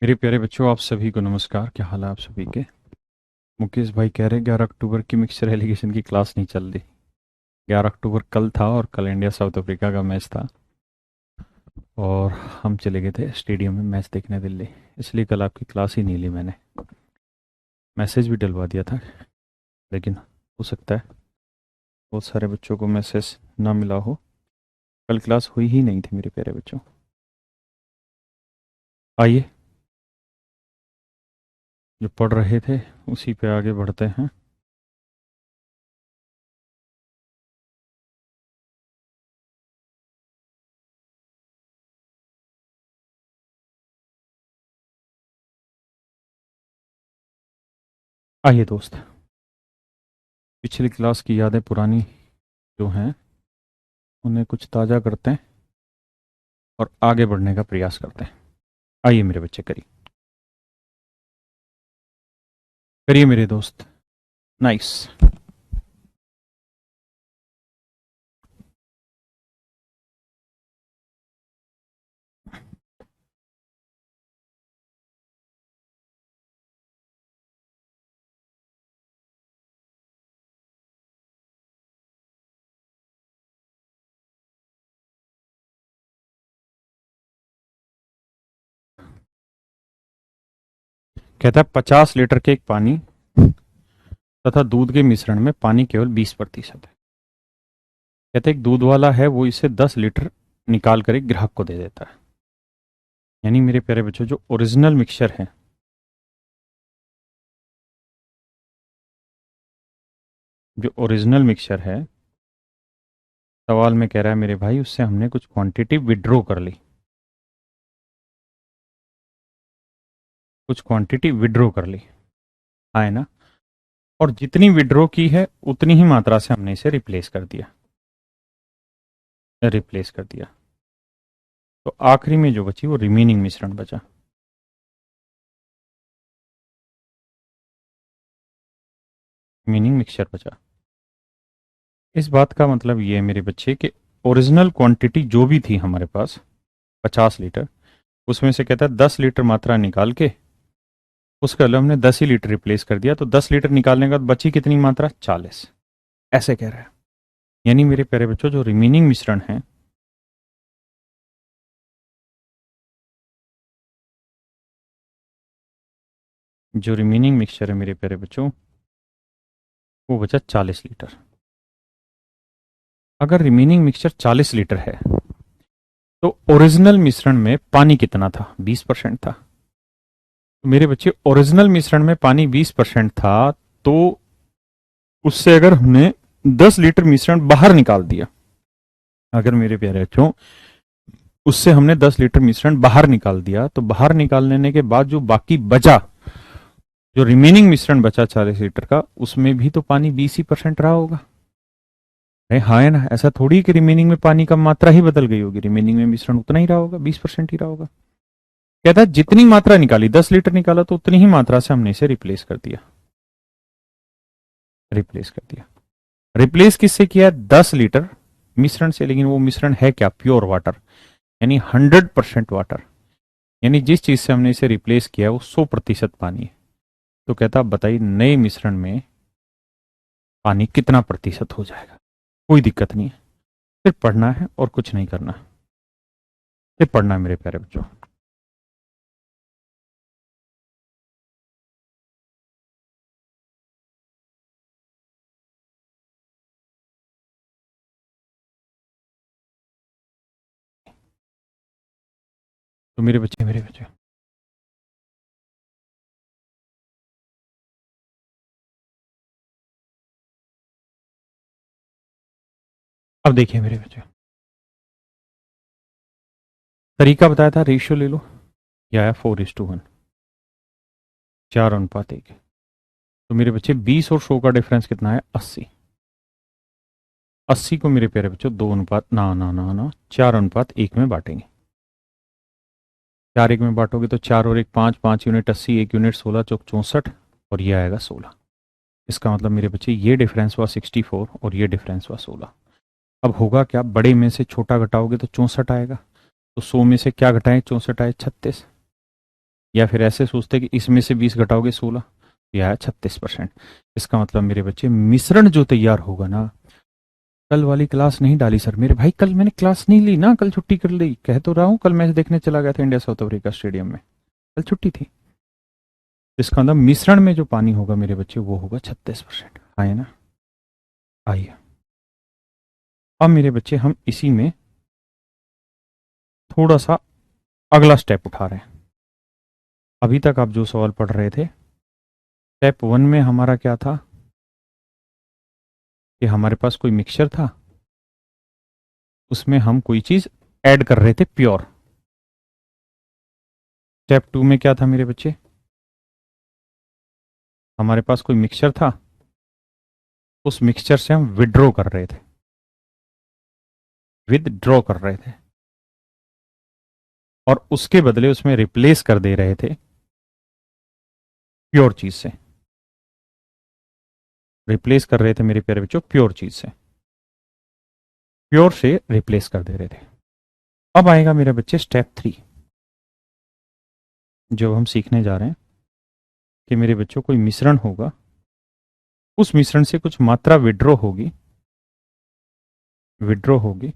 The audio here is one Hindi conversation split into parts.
मेरे प्यारे बच्चों, आप सभी को नमस्कार। क्या हाल है आप सभी के। मुकेश भाई कह रहे 11 अक्टूबर की मिक्सचर एलिगेशन की क्लास नहीं चल रही। 11 अक्टूबर कल था और कल इंडिया साउथ अफ्रीका का मैच था और हम चले गए थे स्टेडियम में मैच देखने दिल्ली। इसलिए कल आपकी क्लास ही नहीं ली मैंने। मैसेज भी डलवा दिया था, लेकिन हो सकता है बहुत सारे बच्चों को मैसेज ना मिला हो। कल क्लास हुई ही नहीं थी मेरे प्यारे बच्चों। आइए, जो पढ़ रहे थे उसी पे आगे बढ़ते हैं। आइए दोस्त, पिछली क्लास की यादें पुरानी जो हैं उन्हें कुछ ताज़ा करते हैं और आगे बढ़ने का प्रयास करते हैं। आइए मेरे बच्चे, करिए करिए मेरे दोस्त। नाइस। कहता है 50 लीटर के एक पानी तथा दूध के मिश्रण में पानी केवल 20% है। कहते एक दूध वाला है, वो इसे 10 लीटर निकाल कर एक ग्राहक को दे देता है। यानी मेरे प्यारे बच्चों, जो ओरिजिनल मिक्सचर है, जो ओरिजिनल मिक्सचर है, सवाल में कह रहा है मेरे भाई, उससे हमने कुछ क्वांटिटी विड्रॉ कर ली। कुछ क्वांटिटी विड्रॉ कर ली, है ना। और जितनी विड्रॉ की है उतनी ही मात्रा से हमने इसे रिप्लेस कर दिया। तो आखिरी में जो बची वो रिमेनिंग मिश्रण बचा। रिमेनिंग मिक्सचर बचा। इस बात का मतलब ये है मेरे बच्चे कि ओरिजिनल क्वांटिटी जो भी थी हमारे पास 50 लीटर, उसमें से कहता है 10 लीटर मात्रा निकाल के उसके अलावा हमने 10 ही लीटर रिप्लेस कर दिया। तो 10 लीटर निकालने के बाद बची कितनी मात्रा? 40। ऐसे कह रहा है। यानी मेरे प्यारे बच्चों, जो रिमेनिंग मिश्रण है, जो रिमेनिंग मिक्सचर है मेरे प्यारे बच्चों, वो बचा 40 लीटर। अगर रिमेनिंग मिक्सचर 40 लीटर है तो ओरिजिनल मिश्रण में पानी कितना था? 20% था। तो मेरे बच्चे, ओरिजिनल मिश्रण में पानी 20% था, तो उससे अगर हमने 10 लीटर मिश्रण बाहर निकाल दिया, अगर मेरे प्यारे बच्चों उससे हमने 10 लीटर मिश्रण बाहर निकाल दिया, तो बाहर निकालने के बाद जो बाकी बचा, जो रिमेनिंग मिश्रण बचा 40 लीटर का, उसमें भी तो पानी 20% रहा होगा। अरे हाँ, है ना। ऐसा थोड़ी कि रिमेनिंग में पानी का मात्रा ही बदल गई होगी। रिमेनिंग में मिश्रण उतना ही रहा होगा, 20% ही रहा होगा। कहता है जितनी मात्रा निकाली, 10 लीटर निकाला, तो उतनी ही मात्रा से हमने इसे रिप्लेस कर दिया। रिप्लेस किससे किया? 10 लीटर मिश्रण से। लेकिन वो मिश्रण है क्या? प्योर वाटर, यानी 100% वाटर। यानी जिस चीज से हमने इसे रिप्लेस किया वो 100% पानी है। तो कहता बताइए नए मिश्रण में पानी कितना प्रतिशत हो जाएगा। कोई दिक्कत नहीं है, सिर्फ पढ़ना है और कुछ नहीं करना। सिर्फ पढ़ना है मेरे प्यारे बच्चों। तो मेरे बच्चे अब देखिए मेरे बच्चे, तरीका बताया था, रेशियो ले लो। यह आया 4:1, 4:1। तो मेरे बच्चे 20 और 100 का डिफरेंस कितना है? 80। 80 को मेरे प्यारे बच्चों 2 अनुपात ना ना ना ना 4:1 में बांटेंगे। 4 1 में बांटोगे तो 4 और 1 5, 5 यूनिट 80, 1 यूनिट 16 चौक 64, और ये आएगा 16। इसका मतलब मेरे बच्चे, ये डिफरेंस हुआ 64 और ये डिफरेंस हुआ 16। अब होगा क्या? बड़े में से छोटा घटाओगे तो 64 आएगा। तो 100 में से क्या घटाएं? 64 आए 36। या फिर ऐसे सोचते कि इसमें से 20 घटाओगे 16, यह है 36%। इसका मतलब मेरे बच्चे मिश्रण जो तैयार होगा ना, कल वाली क्लास नहीं डाली सर मेरे भाई, कल मैंने क्लास नहीं ली ना, कल छुट्टी कर ली, कह तो रहा हूं कल मैच देखने चला गया था इंडिया साउथ अफ्रीका स्टेडियम में, कल छुट्टी थी। इसका मतलब मिश्रण में जो पानी होगा मेरे बच्चे वो होगा 36%। आए ना, आइए अब मेरे बच्चे हम इसी में थोड़ा सा अगला स्टेप उठा रहे हैं। अभी तक आप जो सवाल पढ़ रहे थे, स्टेप 1 में हमारा क्या था कि हमारे पास कोई मिक्सचर था, उसमें हम कोई चीज ऐड कर रहे थे प्योर। स्टेप 2 में क्या था मेरे बच्चे, हमारे पास कोई मिक्सचर था, उस मिक्सचर से हम विड्रॉ कर रहे थे, विदड्रॉ कर रहे थे, और उसके बदले उसमें रिप्लेस कर दे रहे थे प्योर चीज से, रिप्लेस कर रहे थे मेरे प्यारे बच्चों प्योर चीज से, प्योर से रिप्लेस कर दे रहे थे। अब आएगा मेरे बच्चे स्टेप 3, जो हम सीखने जा रहे हैं कि मेरे बच्चों कोई मिश्रण होगा, उस मिश्रण से कुछ मात्रा विड्रॉ होगी, विड्रॉ होगी,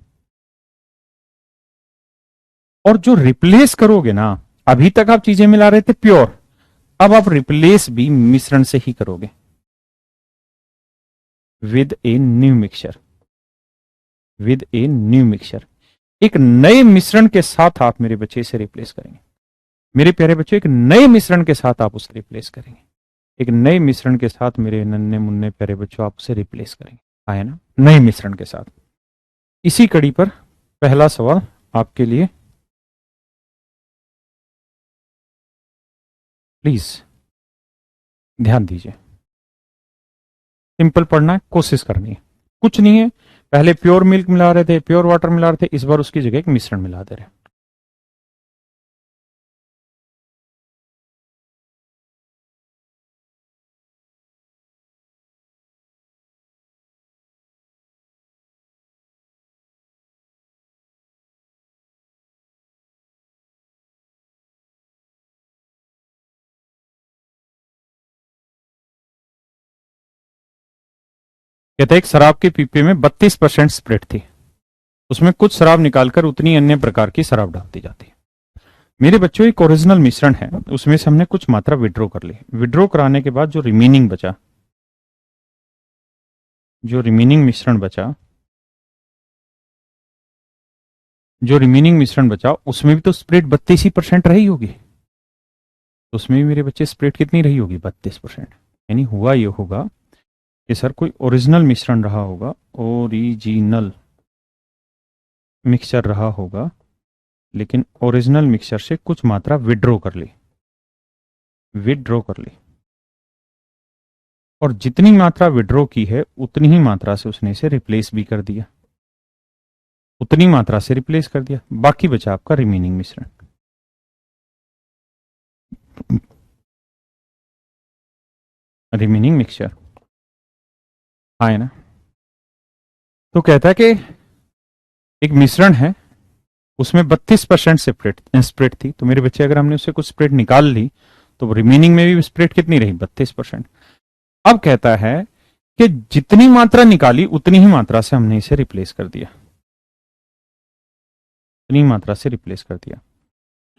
और जो रिप्लेस करोगे ना, अभी तक आप चीजें मिला रहे थे प्योर, अब आप रिप्लेस भी मिश्रण से ही करोगे, with a new mixture, with a new mixture, एक नए मिश्रण के साथ आप मेरे बच्चे इसे रिप्लेस करेंगे। मेरे प्यारे बच्चों, एक नए मिश्रण के साथ आप उसे रिप्लेस करेंगे, एक नए मिश्रण के साथ मेरे नन्हे मुन्ने प्यारे बच्चों आप उसे रिप्लेस करेंगे। आए ना, नए मिश्रण के साथ। इसी कड़ी पर पहला सवाल आपके लिए, प्लीज ध्यान दीजिए, सिंपल पढ़ना है, कोशिश करनी है, कुछ नहीं है। पहले प्योर मिल्क मिला रहे थे, प्योर वाटर मिला रहे थे, इस बार उसकी जगह एक मिश्रण मिला दे रहे हैं। कहते एक शराब के पीपे में 32% स्प्रिट थी, उसमें कुछ शराब निकालकर उतनी अन्य प्रकार की शराब डाल दी जाती है। मेरे बच्चों, एक ओरिजिनल मिश्रण है, उसमें से हमने कुछ मात्रा विड्रॉ कर ली, विड्रॉ कराने के बाद जो रिमेनिंग बचा, जो रिमेनिंग मिश्रण बचा, जो रिमेनिंग मिश्रण बचा, उसमें भी तो स्प्रिट 32% रही होगी, तो उसमें भी मेरे बच्चे स्प्रिट कितनी रही होगी, 32%। यानी हुआ ये होगा कि सर कोई ओरिजिनल मिश्रण रहा होगा, ओरिजिनल मिक्सचर रहा होगा, लेकिन ओरिजिनल मिक्सचर से कुछ मात्रा विड्रॉ कर ली, विड्रॉ कर ली, और जितनी मात्रा विड्रॉ की है उतनी ही मात्रा से उसने इसे रिप्लेस भी कर दिया, उतनी मात्रा से रिप्लेस कर दिया, बाकी बचा आपका रिमेनिंग मिश्रण। रिमेनिंग मिक्सचर, हाँ है ना। तो कहता है कि एक मिश्रण है, उसमें 32% स्प्रेड थी, तो मेरे बच्चे अगर हमने उससे कुछ स्प्रेड निकाल ली तो रिमेनिंग में भी स्प्रेड कितनी रही, 32%। अब कहता है कि जितनी मात्रा निकाली उतनी ही मात्रा से हमने इसे रिप्लेस कर दिया, उतनी मात्रा से रिप्लेस कर दिया।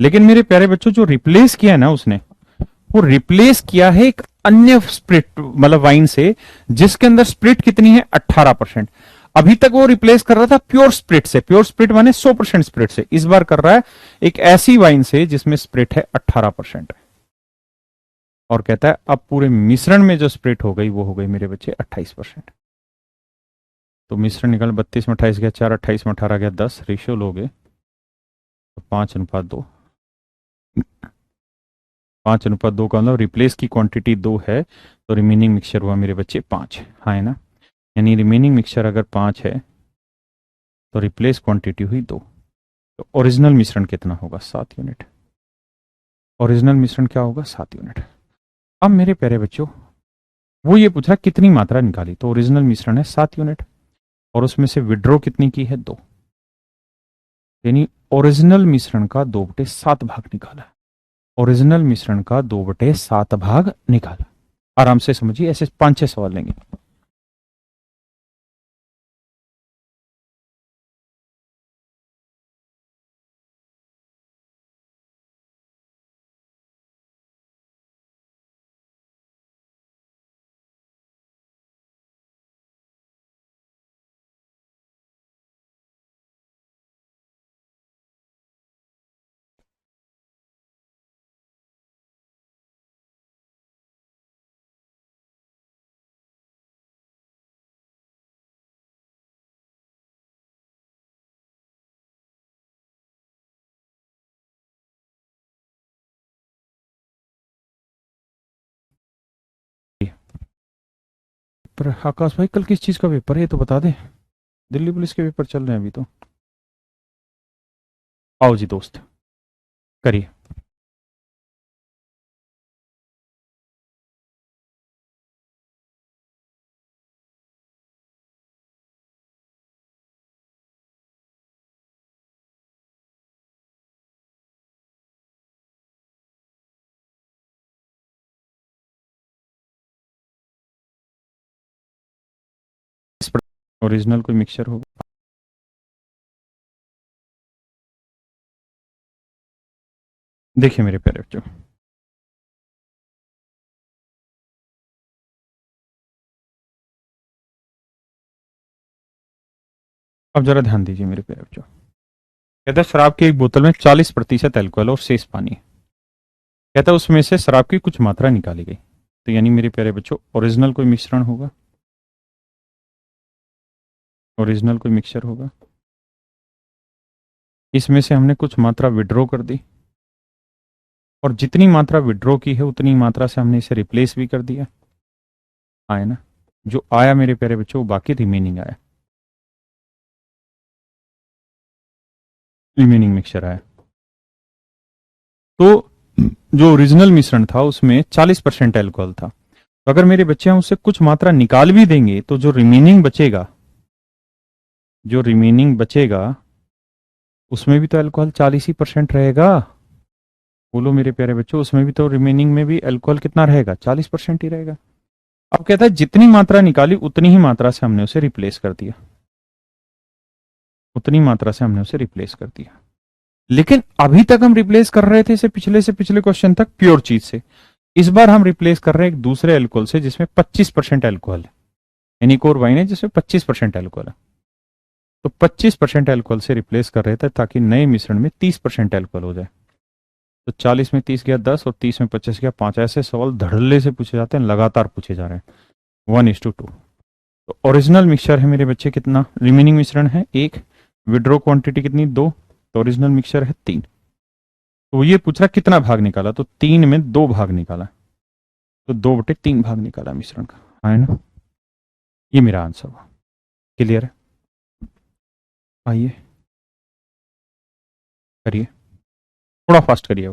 लेकिन मेरे प्यारे बच्चों, जो रिप्लेस किया है ना उसने, वो रिप्लेस किया है एक अन्य स्प्रिट, मतलब वाइन से, जिसके अंदर स्प्रिट कितनी है, 18%। अभी तक वो रिप्लेस कर रहा था प्योर स्प्रिट से, प्योर स्प्रिट माने 100% स्प्रिट से, इस बार कर रहा है एक ऐसी वाइन से जिसमें स्प्रिट है 18%। और कहता है अब पूरे मिश्रण में जो स्प्रिट हो गई वो हो गई मेरे बच्चे 28%। तो मिश्रण निकल 32 में 28 गया 4, 28 में 18 गया 10, रेशियो लोगे तो 5:2। 5:2 का मतलब रिप्लेस की क्वांटिटी 2 है, तो रिमेनिंग मिक्सचर हुआ मेरे बच्चे 5, हाँ है ना। यानी रिमेनिंग मिक्सचर अगर 5 है तो रिप्लेस क्वांटिटी हुई 2, तो ओरिजिनल मिश्रण कितना होगा, 7 यूनिट। ओरिजिनल मिश्रण क्या होगा, 7 यूनिट। अब मेरे प्यारे बच्चों, वो ये पूछा कितनी मात्रा निकाली, तो ओरिजिनल मिश्रण है 7 यूनिट, और उसमें से विड्रॉ कितनी की है, 2। यानी ओरिजिनल मिश्रण का 2/7 भाग निकाला है। ओरिजिनल मिश्रण का 2/7 भाग निकाला। आराम से समझिए, ऐसे 5-6 सवाल लेंगे। पर आकाश भाई, कल किस चीज का पेपर है ये तो बता दे। दिल्ली पुलिस के पेपर चल रहे हैं अभी तो। आओ जी दोस्त, करिए। ओरिजिनल कोई मिक्सचर होगा। देखिए मेरे प्यारे बच्चों, अब जरा ध्यान दीजिए मेरे प्यारे बच्चों। कहता है शराब की एक बोतल में 40% अल्कोहल और शेष पानी। कहता है उसमें से शराब की कुछ मात्रा निकाली गई। तो यानी मेरे प्यारे बच्चों, ओरिजिनल कोई मिश्रण होगा, ओरिजिनल कोई मिक्सचर होगा। इसमें से हमने कुछ मात्रा विड्रॉ कर दी, और जितनी मात्रा विड्रॉ की है उतनी मात्रा से हमने इसे रिप्लेस भी कर दिया। आया ना? जो आया मेरे प्यारे बच्चों, वो बाकी रिमेनिंग आया, रिमेनिंग मिक्सचर आया। तो जो ओरिजिनल मिश्रण था उसमें 40% एल्कोहल था। तो अगर मेरे बच्चे हम उससे कुछ मात्रा निकाल भी देंगे तो जो रिमेनिंग बचेगा, जो रिमेनिंग बचेगा उसमें भी तो अल्कोहल 40% रहेगा। बोलो मेरे प्यारे बच्चों, उसमें भी तो रिमेनिंग में भी अल्कोहल कितना रहेगा? 40% ही रहेगा। अब कहता है जितनी मात्रा निकाली उतनी ही मात्रा से हमने उसे रिप्लेस कर दिया, उतनी मात्रा से हमने उसे रिप्लेस कर दिया। लेकिन अभी तक हम रिप्लेस कर रहे थे इसे पिछले से पिछले क्वेश्चन तक प्योर चीज से। इस बार हम रिप्लेस कर रहे हैं एक दूसरे अल्कोहल से जिसमें 25% अल्कोहल है, यानी एक और वाइन है जिसमें 25% अल्कोहल है। तो 25% अल्कोहल से रिप्लेस कर रहे थे ताकि नए मिश्रण में 30% अल्कोहल हो जाए। तो 40 में 30 गया 10, और 30 में 25 गया 5। ऐसे सवाल धड़ल्ले से पूछे जाते हैं, लगातार पूछे जा रहे हैं। 1:2। तो ओरिजिनल मिक्सचर है मेरे बच्चे कितना? रिमेनिंग मिश्रण है 1, विड्रॉ क्वांटिटी कितनी? 2। तो ओरिजिनल मिक्सचर है 3। तो ये पूछ रहा कितना भाग निकाला, तो 3 में 2 भाग निकाला। तो 2/3 भाग निकाला मिश्रण का, है ना? ये मेरा आंसर हुआ। क्लियर है? आइए करिए, थोड़ा फास्ट करिए।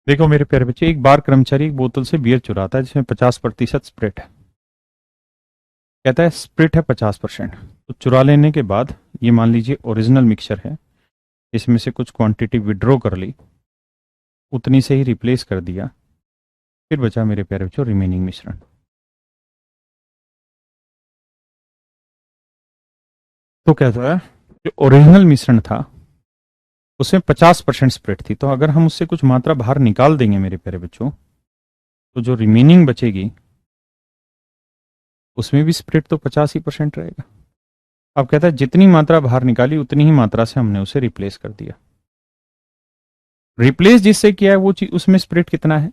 देखो मेरे प्यारे बच्चे, एक बार कर्मचारी एक बोतल से बियर चुराता है जिसमें 50% स्प्रिट है। कहता है स्प्रिट है 50%। तो चुरा लेने के बाद ये मान लीजिए ओरिजिनल मिक्सचर है, इसमें से कुछ क्वांटिटी विड्रॉ कर ली, उतनी से ही रिप्लेस कर दिया, फिर बचा मेरे प्यारे बच्चों रिमेनिंग मिश्रण। तो कहता है जो ओरिजिनल मिश्रण था उसमें 50% स्प्रिट थी, तो अगर हम उससे कुछ मात्रा बाहर निकाल देंगे मेरे प्यारे बच्चों, तो जो रिमेनिंग बचेगी उसमें भी स्प्रिट तो 50% रहेगा। अब कहता है जितनी मात्रा बाहर निकाली उतनी ही मात्रा से हमने उसे रिप्लेस कर दिया। रिप्लेस जिससे किया है वो चीज, उसमें स्प्रिट कितना है?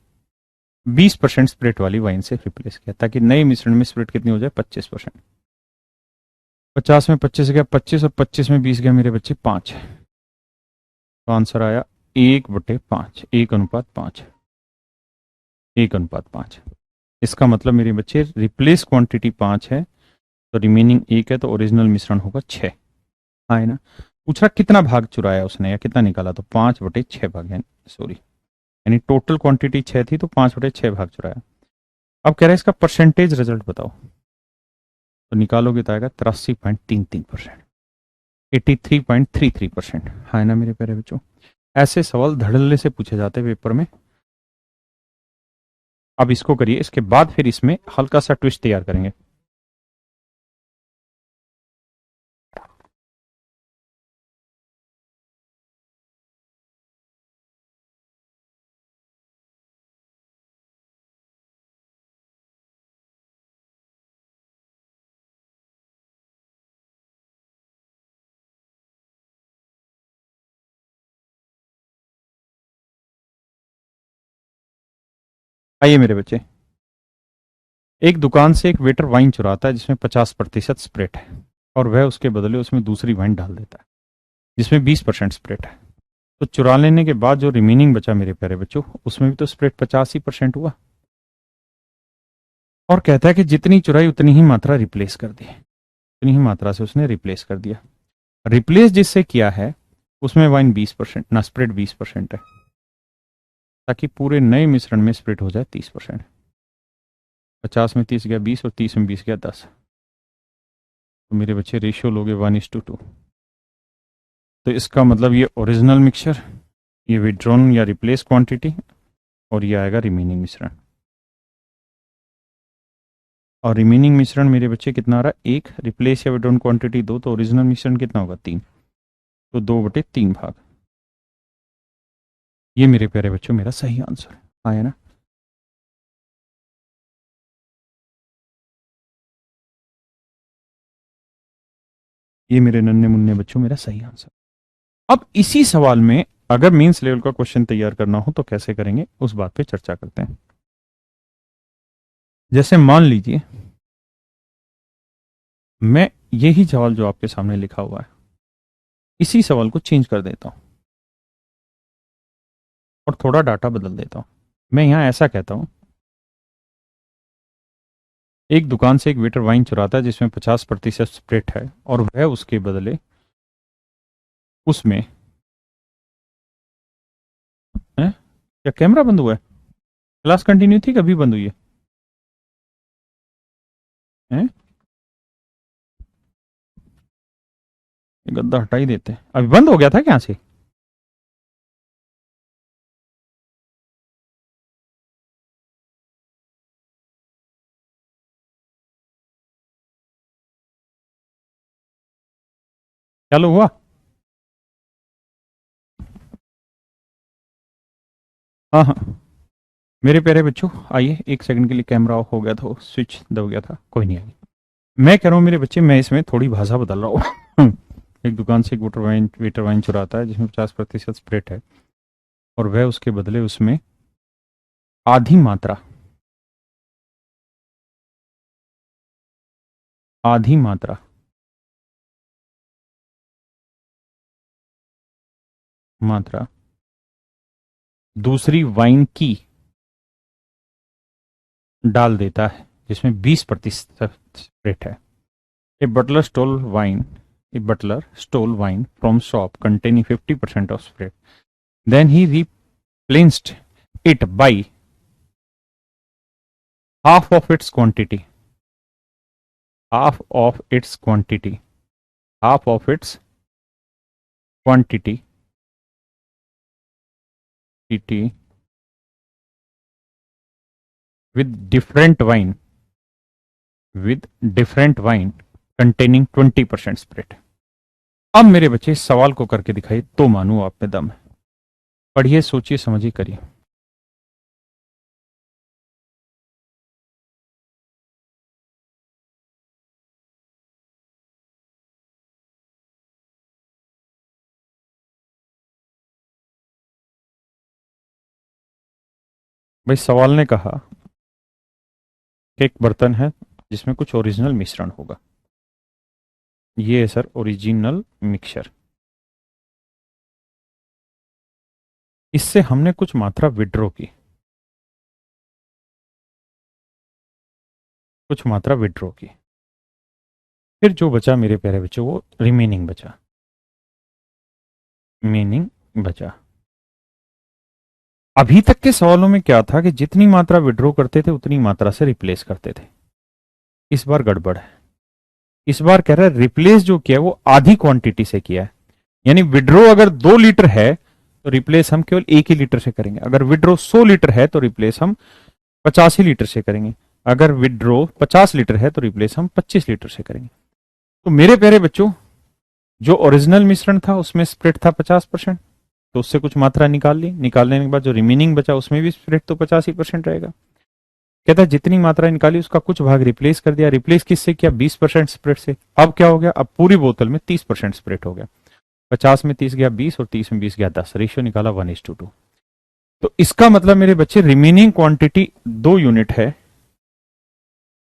20% स्प्रिट वाली वाइन से रिप्लेस किया, ताकि नए मिश्रण में स्प्रिट कितनी हो जाए? 25%। 50 में 25 गया 25, और 25 में 20 गया मेरे बच्चे 5। तो आंसर आया 1/5, 1:5, 1:5। इसका मतलब मेरे बच्चे रिप्लेस क्वांटिटी 5 है, तो रिमेनिंग 1 है, तो ओरिजिनल मिश्रण होगा 6। हाँ है ना। पूछ रहा कितना भाग चुराया उसने या कितना निकाला, तो 5/6 भाग, यानी सॉरी, यानी टोटल क्वांटिटी 6 थी तो 5/6 भाग चुराया। अब कह रहा है इसका परसेंटेज रिजल्ट बताओ, तो निकालोगे तो आएगा 83.33%, 83.33%। हाँ है ना मेरे प्यारे बच्चों। ऐसे सवाल धड़ल्ले से पूछे जाते हैं पेपर में। अब इसको करिए, इसके बाद फिर इसमें हल्का सा ट्विस्ट तैयार करेंगे। आइए मेरे बच्चे, एक दुकान से एक वेटर वाइन चुराता है जिसमें 50% स्प्रिट है, और वह उसके बदले उसमें दूसरी वाइन डाल देता है जिसमें 20% स्प्रिट है। तो चुरा लेने के बाद जो रिमेनिंग बचा मेरे प्यारे बच्चों, उसमें भी तो स्प्रिट 50% हुआ। और कहता है कि जितनी चुराई उतनी ही मात्रा रिप्लेस कर दी, उतनी ही मात्रा से उसने रिप्लेस कर दिया। रिप्लेस जिससे किया है उसमें वाइन 20%, ना स्प्रिट 20% है, ताकि पूरे नए मिश्रण में स्प्रिट हो जाए 30%। 50 में 30 गया 20, और 30 में 20 गया 10। तो मेरे बच्चे रेशियो लोगे 1:2। तो इसका मतलब ये ओरिजिनल मिक्सचर, ये विड्रॉन या रिप्लेस क्वांटिटी, और ये आएगा रिमेनिंग मिश्रण। और रिमेनिंग मिश्रण मेरे बच्चे कितना आ रहा है? 1, रिप्लेस या विड्रॉन क्वांटिटी 2, तो ओरिजिनल मिश्रण कितना होगा? 3। तो 2/3 भाग। ये मेरे प्यारे बच्चों मेरा सही आंसर है। आया ना। ये मेरे नन्हे मुन्ने बच्चों मेरा सही आंसर। अब इसी सवाल में अगर मेंस लेवल का क्वेश्चन तैयार करना हो तो कैसे करेंगे, उस बात पे चर्चा करते हैं। जैसे मान लीजिए मैं यही सवाल जो आपके सामने लिखा हुआ है, इसी सवाल को चेंज कर देता हूं और थोड़ा डाटा बदल देता हूं। मैं यहां ऐसा कहता हूं, एक दुकान से एक वेटर वाइन चुराता है जिसमें 50% स्प्रिट है, और वह उसके बदले उसमें है। क्या कैमरा बंद हुआ है? क्लास कंटिन्यू थी, कभी बंद हुई है? हैं? ये गद्दा हटा ही देते हैं। अभी बंद हो गया था क्या से? चालू हुआ? हाँ हाँ। मेरे प्यारे बच्चों आइए, एक सेकंड के लिए कैमरा ऑफ हो गया था, स्विच दब गया था, कोई नहीं। आइए, मैं कह रहा हूँ मेरे बच्चे, मैं इसमें थोड़ी भाषा बदल रहा हूँ। एक दुकान से एक वेटर वाइन चुराता है जिसमें 50% स्प्रिट है, और वह उसके बदले उसमें आधी मात्रा, आधी मात्रा मात्रा दूसरी वाइन की डाल देता है जिसमें 20% स्प्रिट है। A butler stole wine, a butler stole wine from shop containing 50% of spirit. Then he replenished it by half of its quantity, half of its quantity, half of its quantity टी with different wine, with different wine containing 20% spirit। अब मेरे बच्चे इस सवाल को करके दिखाइए तो मानू आप में दम है। पढ़िए, सोचिए, समझिए, करिए। भाई सवाल ने कहा कि एक बर्तन है जिसमें कुछ ओरिजिनल मिश्रण होगा। ये है सर ओरिजिनल मिक्सचर। इससे हमने कुछ मात्रा विड्रॉ की, कुछ मात्रा विड्रॉ की, फिर जो बचा मेरे प्यारे बच्चों वो रिमेनिंग बचा, रिमेनिंग बचा। अभी तक के सवालों में क्या था कि जितनी मात्रा विड्रॉ करते थे उतनी मात्रा से रिप्लेस करते थे। इस बार गड़बड़ है। इस बार कह रहा है रिप्लेस जो किया है वो आधी क्वांटिटी से किया है। यानी विड्रॉ अगर 2 लीटर है तो रिप्लेस हम केवल 1 ही लीटर से करेंगे। अगर विड्रॉ 100 लीटर है तो रिप्लेस हम 85 लीटर से करेंगे। अगर विड्रॉ 50 लीटर है तो रिप्लेस हम 25 लीटर से करेंगे। तो मेरे प्यारे बच्चों, जो ओरिजिनल मिश्रण था उसमें स्प्रेड था 50%, तो उससे कुछ मात्रा निकाल ली। निकालने के बाद जो रिमेनिंग बचा उसमें भी स्प्रेड तो 85% रहेगा। कहता है जितनी मात्रा निकाली उसका कुछ भाग रिप्लेस कर दिया। रिप्लेस किससे किया? 20% स्प्रेड से। अब क्या हो गया? अब पूरी बोतल में 30% स्प्रेड हो गया। 50 में 30 गया 20 और 30 में 20 गया 10। रेशियो निकाला 1:2। तो इसका मतलब मेरे बच्चे रिमेनिंग क्वांटिटी 2 यूनिट है,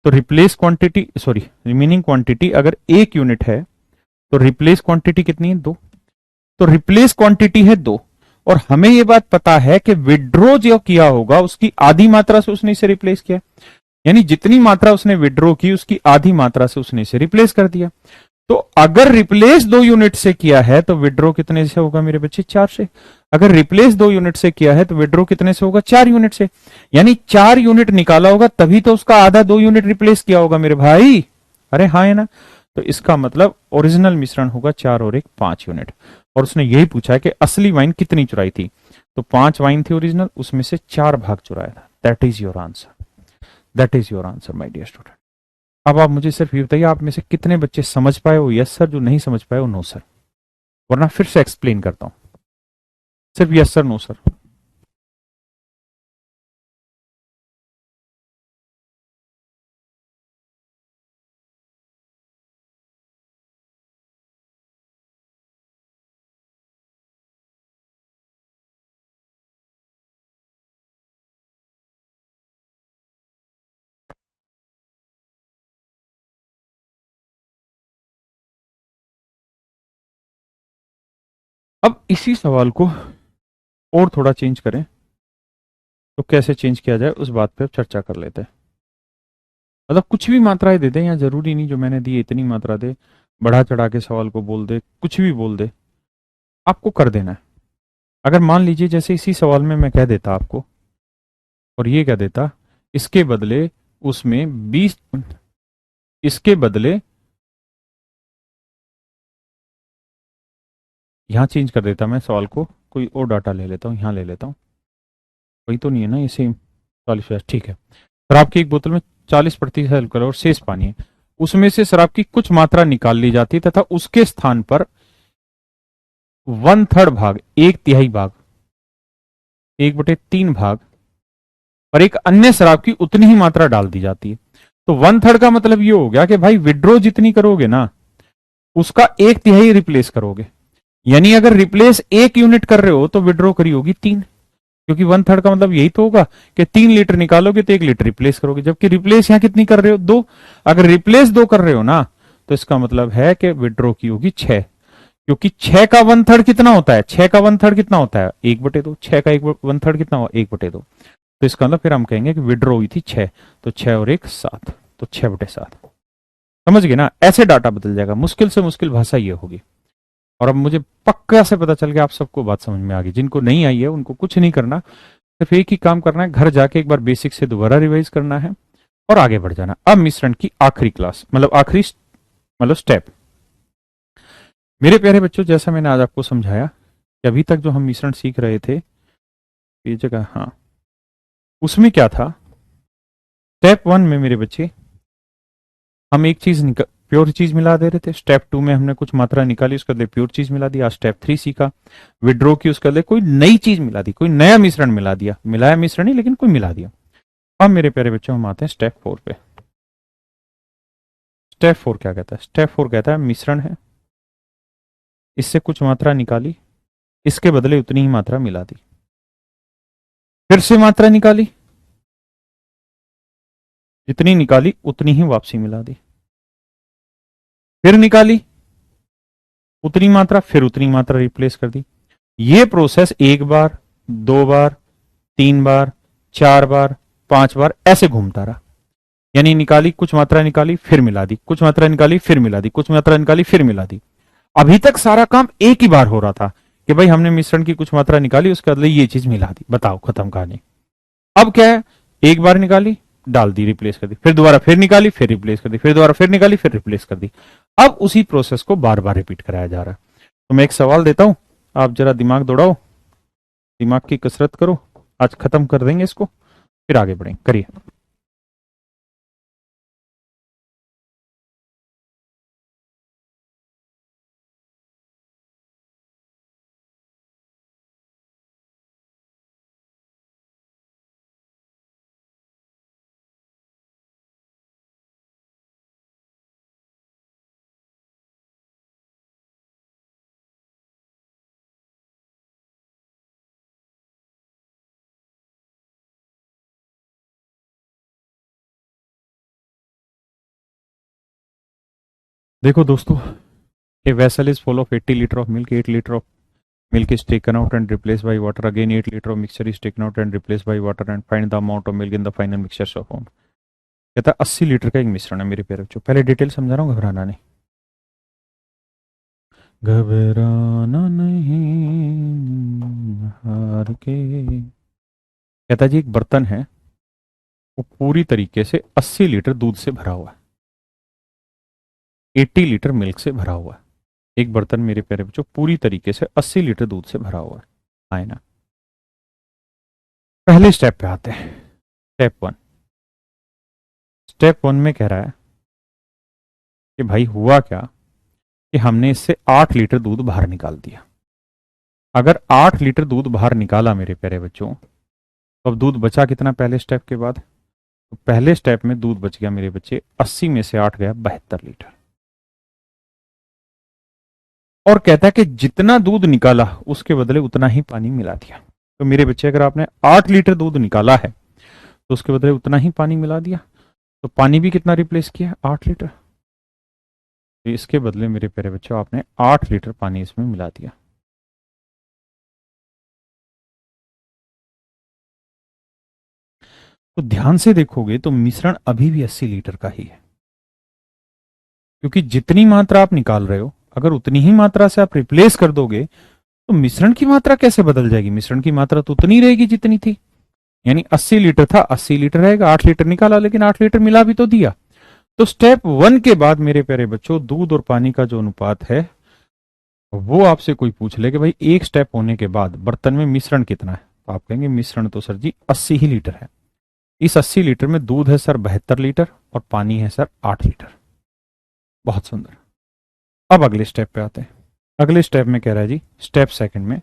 तो replace quantity sorry remaining quantity अगर 1 यूनिट है तो रिप्लेस क्वांटिटी कितनी है? 2। तो रिप्लेस क्वांटिटी है 2 और हमें यह बात पता है कि विड्रॉ जो किया होगा उसकी आधी मात्रा से उसने इसे रिप्लेस किया। यानी जितनी मात्रा उसने विड्रॉ की उसकी आधी मात्रा से उसने इसे रिप्लेस कर दिया। तो अगर रिप्लेस 2 यूनिट से किया है तो विड्रॉ कितने से होगा मेरे बच्चे? 4 से। अगर रिप्लेस 2 यूनिट से किया है तो विड्रॉ कितने से होगा? 4 यूनिट से। यानी 4 यूनिट निकाला होगा तभी तो उसका आधा 2 यूनिट रिप्लेस किया होगा मेरे भाई। अरे हाँ है ना? तो इसका मतलब ओरिजिनल मिश्रण होगा 4 और 1 5 यूनिट। और उसने यही पूछा है कि असली वाइन कितनी चुराई थी, तो 5 वाइन थी ओरिजिनल, उसमें से 4 भाग चुराया था। That is your answer, that is your answer my dear student. अब आप मुझे सिर्फ ये बताइए आप में से कितने बच्चे समझ पाए हो यस सर, जो नहीं समझ पाए हो नो सर, वरना फिर से एक्सप्लेन करता हूं। सिर्फ यस सर नो सर। अब इसी सवाल को और थोड़ा चेंज करें तो कैसे चेंज किया जाए उस बात पे अब चर्चा कर लेते हैं। मतलब कुछ भी मात्राएं दे दें, या जरूरी नहीं जो मैंने दी इतनी मात्रा दे, बढ़ा चढ़ा के सवाल को बोल दे, कुछ भी बोल दे, आपको कर देना है। अगर मान लीजिए जैसे इसी सवाल में मैं कह देता आपको और ये कह देता इसके बदले उसमें 20, इसके बदले यहां चेंज कर देता मैं सवाल को, कोई और डाटा ले लेता हूं, यहां ले लेता हूं, वही तो नहीं है ना ये सेम 40। ठीक है, शराब की एक बोतल में 40% अल्कोहल और शेष पानी है, उसमें से शराब की कुछ मात्रा निकाल ली जाती है तथा उसके स्थान पर 1/3 भाग, 1/3 भाग, 1/3 भाग और एक अन्य शराब की उतनी ही मात्रा डाल दी जाती है। तो 1/3 का मतलब ये हो गया कि भाई विड्रॉ जितनी करोगे ना उसका 1/3 रिप्लेस करोगे। यानी अगर रिप्लेस 1 यूनिट कर रहे हो तो विड्रॉ करी होगी 3, क्योंकि 1/3 का मतलब यही तो होगा कि 3 लीटर निकालोगे तो 1 लीटर रिप्लेस करोगे, जबकि रिप्लेस यहां कितनी कर रहे हो? 2। अगर रिप्लेस 2 कर रहे हो ना तो इसका मतलब है कि विड्रॉ की होगी 6, क्योंकि 6 का 1/3 कितना होता है? 6 का 1/3 कितना होता है? 1/2। 6 का 1/3 कितना हुआ? 1/2। तो इसका मतलब फिर हम कहेंगे कि विड्रॉ हुई थी 6, तो 6 और 1 7, तो 6/7। समझ गए ना? ऐसे डाटा बदल जाएगा। मुश्किल से मुश्किल भाषा ये होगी। और अब मुझे पक्का से पता चल गया आप सबको बात समझ में आ गई। जिनको नहीं आई है उनको कुछ नहीं करना, सिर्फ एक ही काम करना है, घर जाके एक बार बेसिक से दोबारा रिवाइज करना है और आगे बढ़ जाना। अब मिश्रण की आखिरी क्लास, मतलब आखिरी मतलब स्टेप। मेरे प्यारे बच्चों, जैसा मैंने आज आपको समझाया कि अभी तक जो हम मिश्रण सीख रहे थे, ये जगह, हाँ, उसमें क्या था, स्टेप 1 में मेरे बच्चे हम एक चीज प्योर चीज मिला दे रहे थे। स्टेप 2 में हमने कुछ मात्रा निकाली, उसके बदले प्योर चीज मिला दी। आज स्टेप 3 सीखा, विड्रॉ की, उसके बदले कोई नई चीज मिला दी, कोई नया मिश्रण मिला दिया। मिलाया मिश्रण ही, लेकिन कोई मिला दिया। अब मेरे प्यारे बच्चों हम आते हैं स्टेप 4 पे। स्टेप 4 क्या कहता है? स्टेप 4 कहता है मिश्रण है, इससे कुछ मात्रा निकाली, इसके बदले उतनी ही मात्रा मिला दी। फिर से मात्रा निकाली, जितनी निकाली उतनी ही वापसी मिला दी। फिर निकाली उतनी मात्रा, फिर उतनी मात्रा रिप्लेस कर दी। ये प्रोसेस एक बार, 2 बार, 3 बार, 4 बार, 5 बार ऐसे घूमता रहा। यानी निकाली, कुछ मात्रा निकाली, फिर मिला दी, कुछ मात्रा निकाली, फिर मिला दी, कुछ मात्रा निकाली, फिर मिला दी। अभी तक सारा काम एक ही बार हो रहा था कि भाई हमने मिश्रण की कुछ मात्रा निकाली, उसके बदले ये चीज मिला दी। बताओ, खत्म कहानी। अब क्या है, एक बार निकाली, डाल दी, रिप्लेस कर दी, फिर दोबारा फिर निकाली, फिर रिप्लेस कर दी, फिर दोबारा फिर निकाली, फिर रिप्लेस कर दी। अब उसी प्रोसेस को बार बार रिपीट कराया जा रहा है। तो मैं एक सवाल देता हूं, आप जरा दिमाग दौड़ाओ, दिमाग की कसरत करो। आज खत्म कर देंगे इसको, फिर आगे बढ़ेंगे। करिए। देखो दोस्तों, a vessel is full of 80 liter of milk. 8 liter of milk is taken out and replaced by water. Again 8 liter of mixture is taken out and replaced by water, and find the amount of milk in the final mixture so found. कहता है 80 लीटर का एक मिश्रण है मेरे प्यारे बच्चों। पहले डिटेल समझा रहा हूँ, घबराना नहीं, घबराना नहीं हार के। कहता जी एक बर्तन है, वो पूरी तरीके से 80 लीटर दूध से भरा हुआ है, 80 लीटर मिल्क से भरा हुआ है। एक बर्तन मेरे प्यारे बच्चों पूरी तरीके से 80 लीटर दूध से भरा हुआ है। आए ना, पहले स्टेप पे आते हैं। स्टेप 1। स्टेप 1 में कह रहा है कि भाई हुआ क्या कि हमने इससे 8 लीटर दूध बाहर निकाल दिया। अगर 8 लीटर दूध बाहर निकाला मेरे प्यारे बच्चों, तो अब दूध बचा कितना पहले स्टेप के बाद? तो पहले स्टेप में दूध बच गया मेरे बच्चे, 80 में से 8 गया 72 लीटर। और कहता है कि जितना दूध निकाला उसके बदले उतना ही पानी मिला दिया। तो मेरे बच्चे अगर आपने 8 लीटर दूध निकाला है तो उसके बदले उतना ही पानी मिला दिया। तो पानी भी कितना रिप्लेस किया? 8 लीटर। तो इसके बदले मेरे प्यारे बच्चों आपने 8 लीटर पानी इसमें मिला दिया। तो ध्यान से देखोगे तो मिश्रण अभी भी 80 लीटर का ही है, क्योंकि जितनी मात्रा आप निकाल रहे हो अगर उतनी ही मात्रा से आप रिप्लेस कर दोगे तो मिश्रण की मात्रा कैसे बदल जाएगी? मिश्रण की मात्रा तो उतनी रहेगी जितनी थी। यानी 80 लीटर था, 80 लीटर रहेगा। 8 लीटर निकाला, लेकिन 8 लीटर मिला भी तो दिया। तो स्टेप 1 के बाद मेरे प्यारे बच्चों दूध और पानी का जो अनुपात है, वो आपसे कोई पूछ ले कि भाई एक स्टेप होने के बाद बर्तन में मिश्रण कितना है, तो आप कहेंगे मिश्रण तो सर जी 80 ही लीटर है। इस 80 लीटर में दूध है सर 72 लीटर और पानी है सर 8 लीटर। बहुत सुंदर। अब अगले स्टेप पे आते हैं। अगले स्टेप में कह रहा है जी, स्टेप सेकंड में,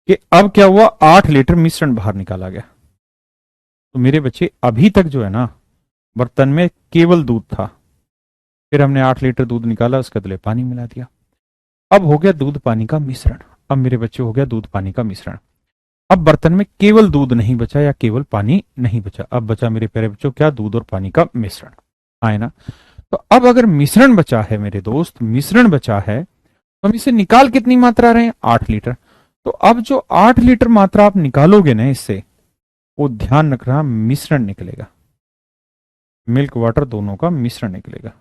कि अब क्या हुआ, 8 लीटर मिश्रण बाहर निकाला गया। तो मेरे बच्चे अभी तक जो है ना, बर्तन में केवल दूध था, फिर हमने 8 लीटर दूध निकाला, उसके बदले पानी मिला दिया। अब हो गया दूध पानी का मिश्रण। अब मेरे बच्चे हो गया दूध पानी का मिश्रण। अब बर्तन में केवल दूध नहीं बचा या केवल पानी नहीं बचा, अब बचा मेरे प्यारे बच्चों क्या? दूध और पानी का मिश्रण। आए ना। तो अब अगर मिश्रण बचा है मेरे दोस्त, मिश्रण बचा है, तो हम इसे निकाल कितनी मात्रा रहे हैं? 8 लीटर। तो अब जो 8 लीटर मात्रा आप निकालोगे ना इससे, वो ध्यान रखना मिश्रण निकलेगा, मिल्क वाटर दोनों का मिश्रण निकलेगा।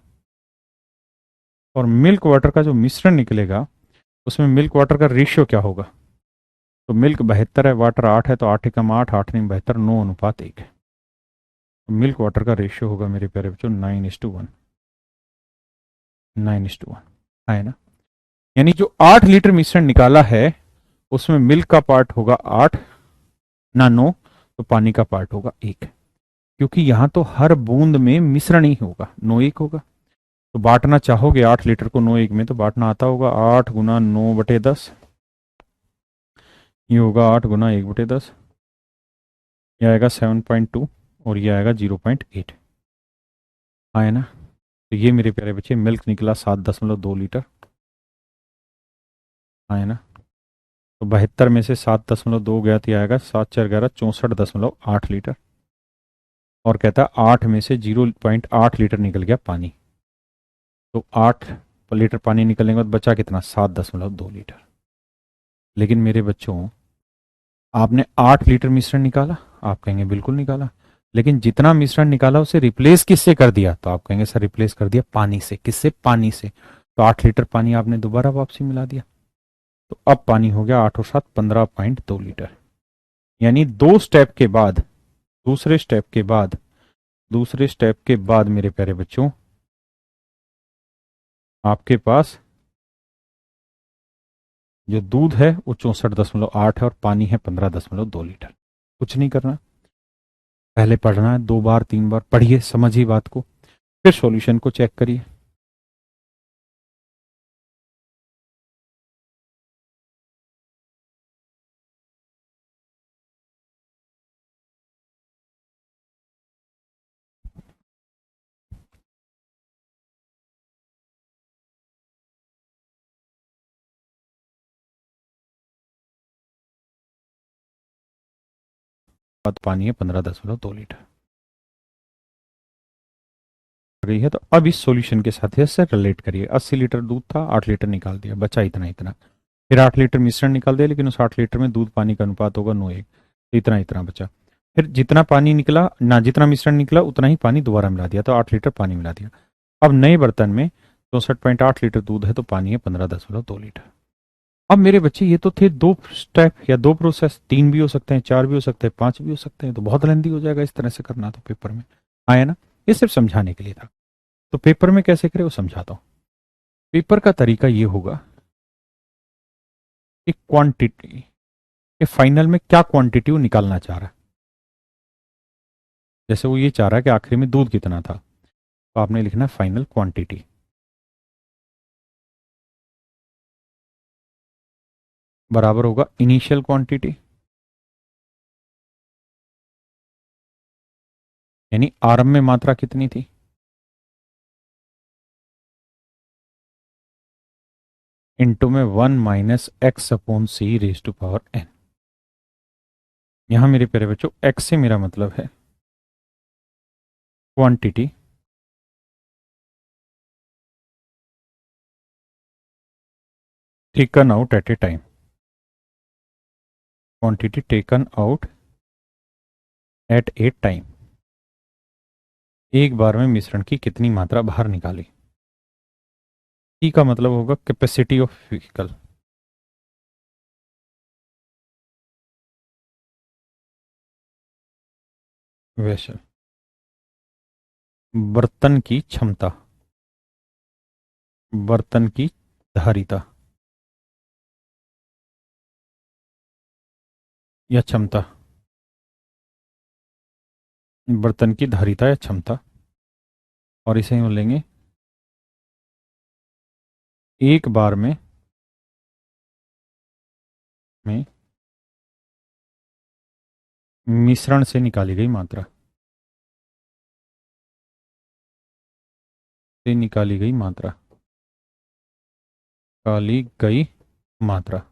और मिल्क वाटर का जो मिश्रण निकलेगा उसमें मिल्क वाटर का रेशियो क्या होगा? तो मिल्क 72 है, वाटर 8 है, तो 8 एकम 8, 8 नहीं 72, 9:1 है। तो मिल्क वाटर का रेशियो होगा मेरे प्यारे बच्चों 9:1, 9:1 है ना। यानी जो 8 लीटर मिश्रण निकाला है उसमें मिल्क का पार्ट होगा 8 ना 9, तो पानी का पार्ट होगा 1, क्योंकि यहां तो हर बूंद में मिश्रण ही होगा, 9:1 होगा। तो बांटना चाहोगे 8 लीटर को 9:1 में, तो बांटना आता होगा 8 गुना 9/10, ये होगा 8 गुना 1/10, यह आएगा 7.2 और ये आएगा 0.8, आए ना। तो ये मेरे प्यारे बच्चे मिल्क निकला 7.2 लीटर, आए ना। तो 72 में से 7.2 गया तो आएगा 7×4=11, 64.8 लीटर। और कहता है 8 में से 0.8 लीटर निकल गया पानी। तो 8 लीटर पानी निकलने के बाद बचा कितना, 7.2 लीटर। लेकिन मेरे बच्चों आपने 8 लीटर मिश्रण निकाला, आप कहेंगे बिल्कुल निकाला, लेकिन जितना मिश्रण निकाला उसे रिप्लेस किससे कर दिया, तो आप कहेंगे सर रिप्लेस कर दिया पानी से। किससे, पानी से। तो 8 लीटर पानी आपने दोबारा वापसी मिला दिया, तो अब पानी हो गया 8 और 7 15.2 लीटर। यानी दो स्टेप के बाद, दूसरे स्टेप के बाद, दूसरे स्टेप के बाद मेरे प्यारे बच्चों आपके पास जो दूध है वो 64.8 है और पानी है 15.2 लीटर। कुछ नहीं करना, पहले पढ़ना है, 2 बार 3 बार पढ़िए, समझिए बात को, फिर सॉल्यूशन को चेक करिए। बाद पानी है 15.2 लीटर गई है। तो अब इस सॉल्यूशन के साथ इससे रिलेट करिए। 80 लीटर दूध था, 8 लीटर निकाल दिया, बचा इतना इतना। फिर 8 लीटर मिश्रण निकाल दिया, लेकिन उस 8 लीटर में दूध पानी का अनुपात होगा 9:1, इतना इतना बचा। फिर जितना पानी निकला ना, जितना मिश्रण निकला उतना ही पानी दोबारा मिला दिया, तो 8 लीटर पानी मिला दिया। अब नए बर्तन में 64.8 लीटर दूध है, तो पानी है 15.2 लीटर। अब मेरे बच्चे ये तो थे 2 स्टेप या 2 प्रोसेस, 3 भी हो सकते हैं, 4 भी हो सकते हैं, 5 भी हो सकते हैं, तो बहुत लेंदी हो जाएगा इस तरह से करना तो पेपर में, आया ना। ये सिर्फ समझाने के लिए था। तो पेपर में कैसे करें वो समझाता हूँ। पेपर का तरीका ये होगा कि क्वांटिटी के फाइनल में क्या क्वांटिटी वो निकालना चाह रहा है। जैसे वो ये चाह रहा है कि आखिरी में दूध कितना था, तो आपने लिखना है फाइनल क्वांटिटी बराबर होगा इनिशियल क्वांटिटी, यानी आरंभ में मात्रा कितनी थी, इनटू में 1 - x/c⁻n। यहां मेरे प्यारे बच्चों x से मेरा मतलब है quantity taken out at A time, quantity taken out at A time, एक बार में मिश्रण की कितनी मात्रा बाहर निकाली। ई का मतलब होगा कैपेसिटी ऑफ व्हीकल, वेसल, बर्तन की क्षमता, बर्तन की धारिता या क्षमता, बर्तन की धारिता या क्षमता। और इसे हम लेंगे एक बार में मिश्रण से निकाली गई मात्रा, से निकाली गई मात्रा, निकाली गई मात्रा।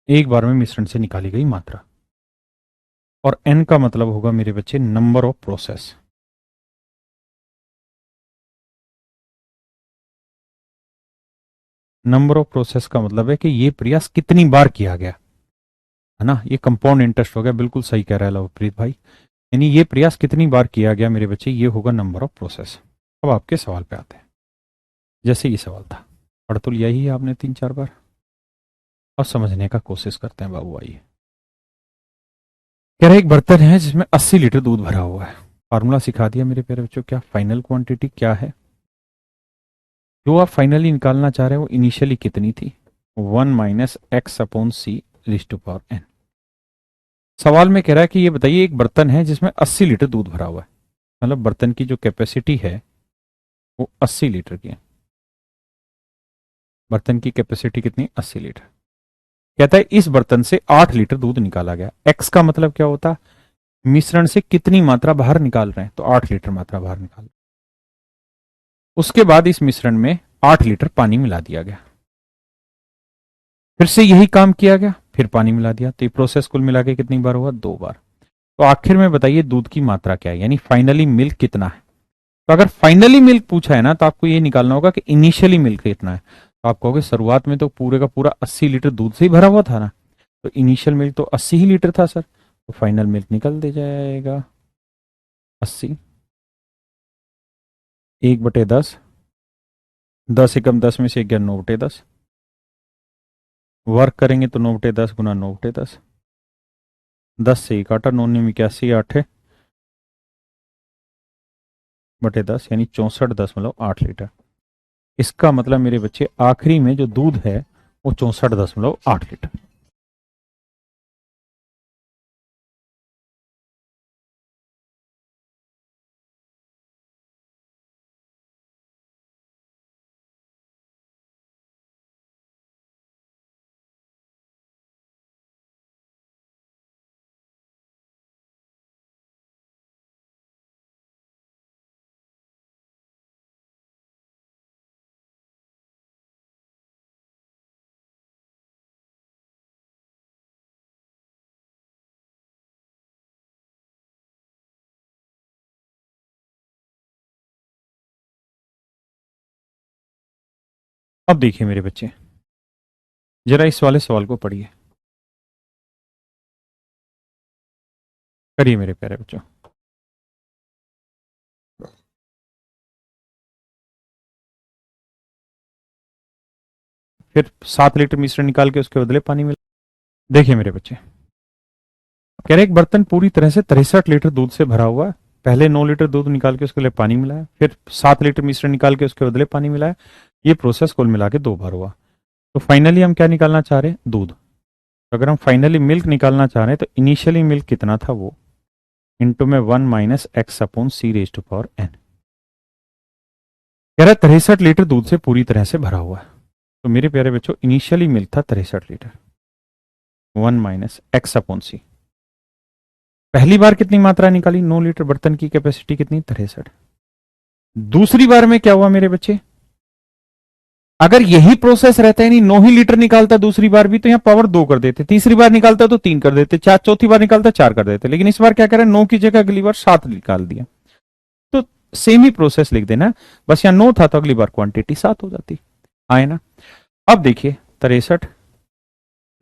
एक बार में मिश्रण से निकाली गई मात्रा। और एन का मतलब होगा मेरे बच्चे number of process. Number of process का मतलब है कि ये प्रयास कितनी बार किया गया, है ना। ये कंपाउंड इंटरेस्ट हो गया, बिल्कुल सही कह रहा है लवप्रीत भाई। यानी ये प्रयास कितनी बार किया गया मेरे बच्चे, ये होगा नंबर ऑफ प्रोसेस। अब आपके सवाल पे आते हैं। जैसे ये सवाल था, पढ़ तो लिया ही है आपने 3-4 बार। अब समझने का कोशिश करते हैं बाबू, आइए। कह रहे एक बर्तन है जिसमें 80 लीटर दूध भरा हुआ है। फार्मूला सिखा दिया मेरे प्यारे बच्चों, क्या फाइनल क्वांटिटी क्या है, जो आप फाइनली निकालना चाह रहे हो वो इनिशियली कितनी थी, 1 - x/c⁻n। सवाल में कह रहा है कि ये बताइए एक बर्तन है जिसमें 80 लीटर दूध भरा हुआ है, मतलब बर्तन की जो कैपेसिटी है वो 80 लीटर की है। बर्तन की कैपेसिटी कितनी, 80 लीटर। कहता है इस बर्तन से 8 लीटर दूध निकाला गया। एक्स का मतलब क्या होता है, मिश्रण से कितनी मात्रा बाहर निकाल रहे हैं, तो 8 लीटर मात्रा बाहर निकाल। उसके बाद इस मिश्रण में 8 लीटर पानी मिला दिया गया, फिर से यही काम किया गया, फिर पानी मिला दिया, तो ये प्रोसेस कुल मिला के कितनी बार हुआ, 2 बार। तो आखिर में बताइए दूध की मात्रा क्या है, यानी फाइनली मिल्क कितना है। तो अगर फाइनली मिल्क पूछा है ना, तो आपको ये निकालना होगा कि इनिशियली मिल्क कितना है। तो आप कहोगे शुरुआत में तो पूरे का पूरा 80 लीटर दूध से ही भरा हुआ था ना, तो इनिशियल मिल्क तो 80 ही लीटर था सर, तो फाइनल मिल्क निकल दे जाएगा 80। 1/10, 10 × 10 में से 11, 9/10। वर्क करेंगे तो 9/10 गुना 9/10, 10 से 1 काटा, 9×9 = 81, 8/10 यानी 64.8 लीटर। इसका मतलब मेरे बच्चे आखिरी में जो दूध है वो 64.8 लीटर। अब देखिए मेरे बच्चे, जरा इस वाले सवाल को पढ़िए, करिए मेरे प्यारे बच्चों। फिर 7 लीटर मिश्रण निकाल के उसके बदले पानी मिला। देखिए मेरे बच्चे, कह रहे एक बर्तन पूरी तरह से 63 लीटर दूध से भरा हुआ है। पहले 9 लीटर दूध निकाल के उसके लिए पानी मिलाया, फिर 7 लीटर मिश्रण निकाल के उसके बदले पानी मिलाया। ये प्रोसेस कुल मिला के 2 बार हुआ। तो फाइनली हम क्या निकालना चाह रहे हैं, दूध। तो अगर हम फाइनली मिल्क निकालना चाह रहे हैं तो इनिशियली मिल्क कितना था वो इंटू में 1 - x/c⁻n। कह रहा है 63 लीटर दूध से पूरी तरह से भरा हुआ है। तो मेरे प्यारे बच्चों इनिशियली मिल्क था 63 लीटर, 1 - x/c। पहली बार कितनी मात्रा निकाली, 9 लीटर, बर्तन की कैपेसिटी कितनी, 63। दूसरी बार में क्या हुआ मेरे बच्चे, अगर यही प्रोसेस रहता है यानी 9 ही लीटर निकालता दूसरी बार भी, तो यहां पावर 2 कर देते, तीसरी बार निकालता तो 3 कर देते, चार चौथी बार निकालता 4 कर देते। लेकिन इस बार क्या करें, 9 की जगह अगली बार 7 निकाल दिया। तो सेम ही प्रोसेस लिख देना, बस यहां 9 था तो अगली बार क्वांटिटी 7 हो जाती। आए ना। अब देखिए 63,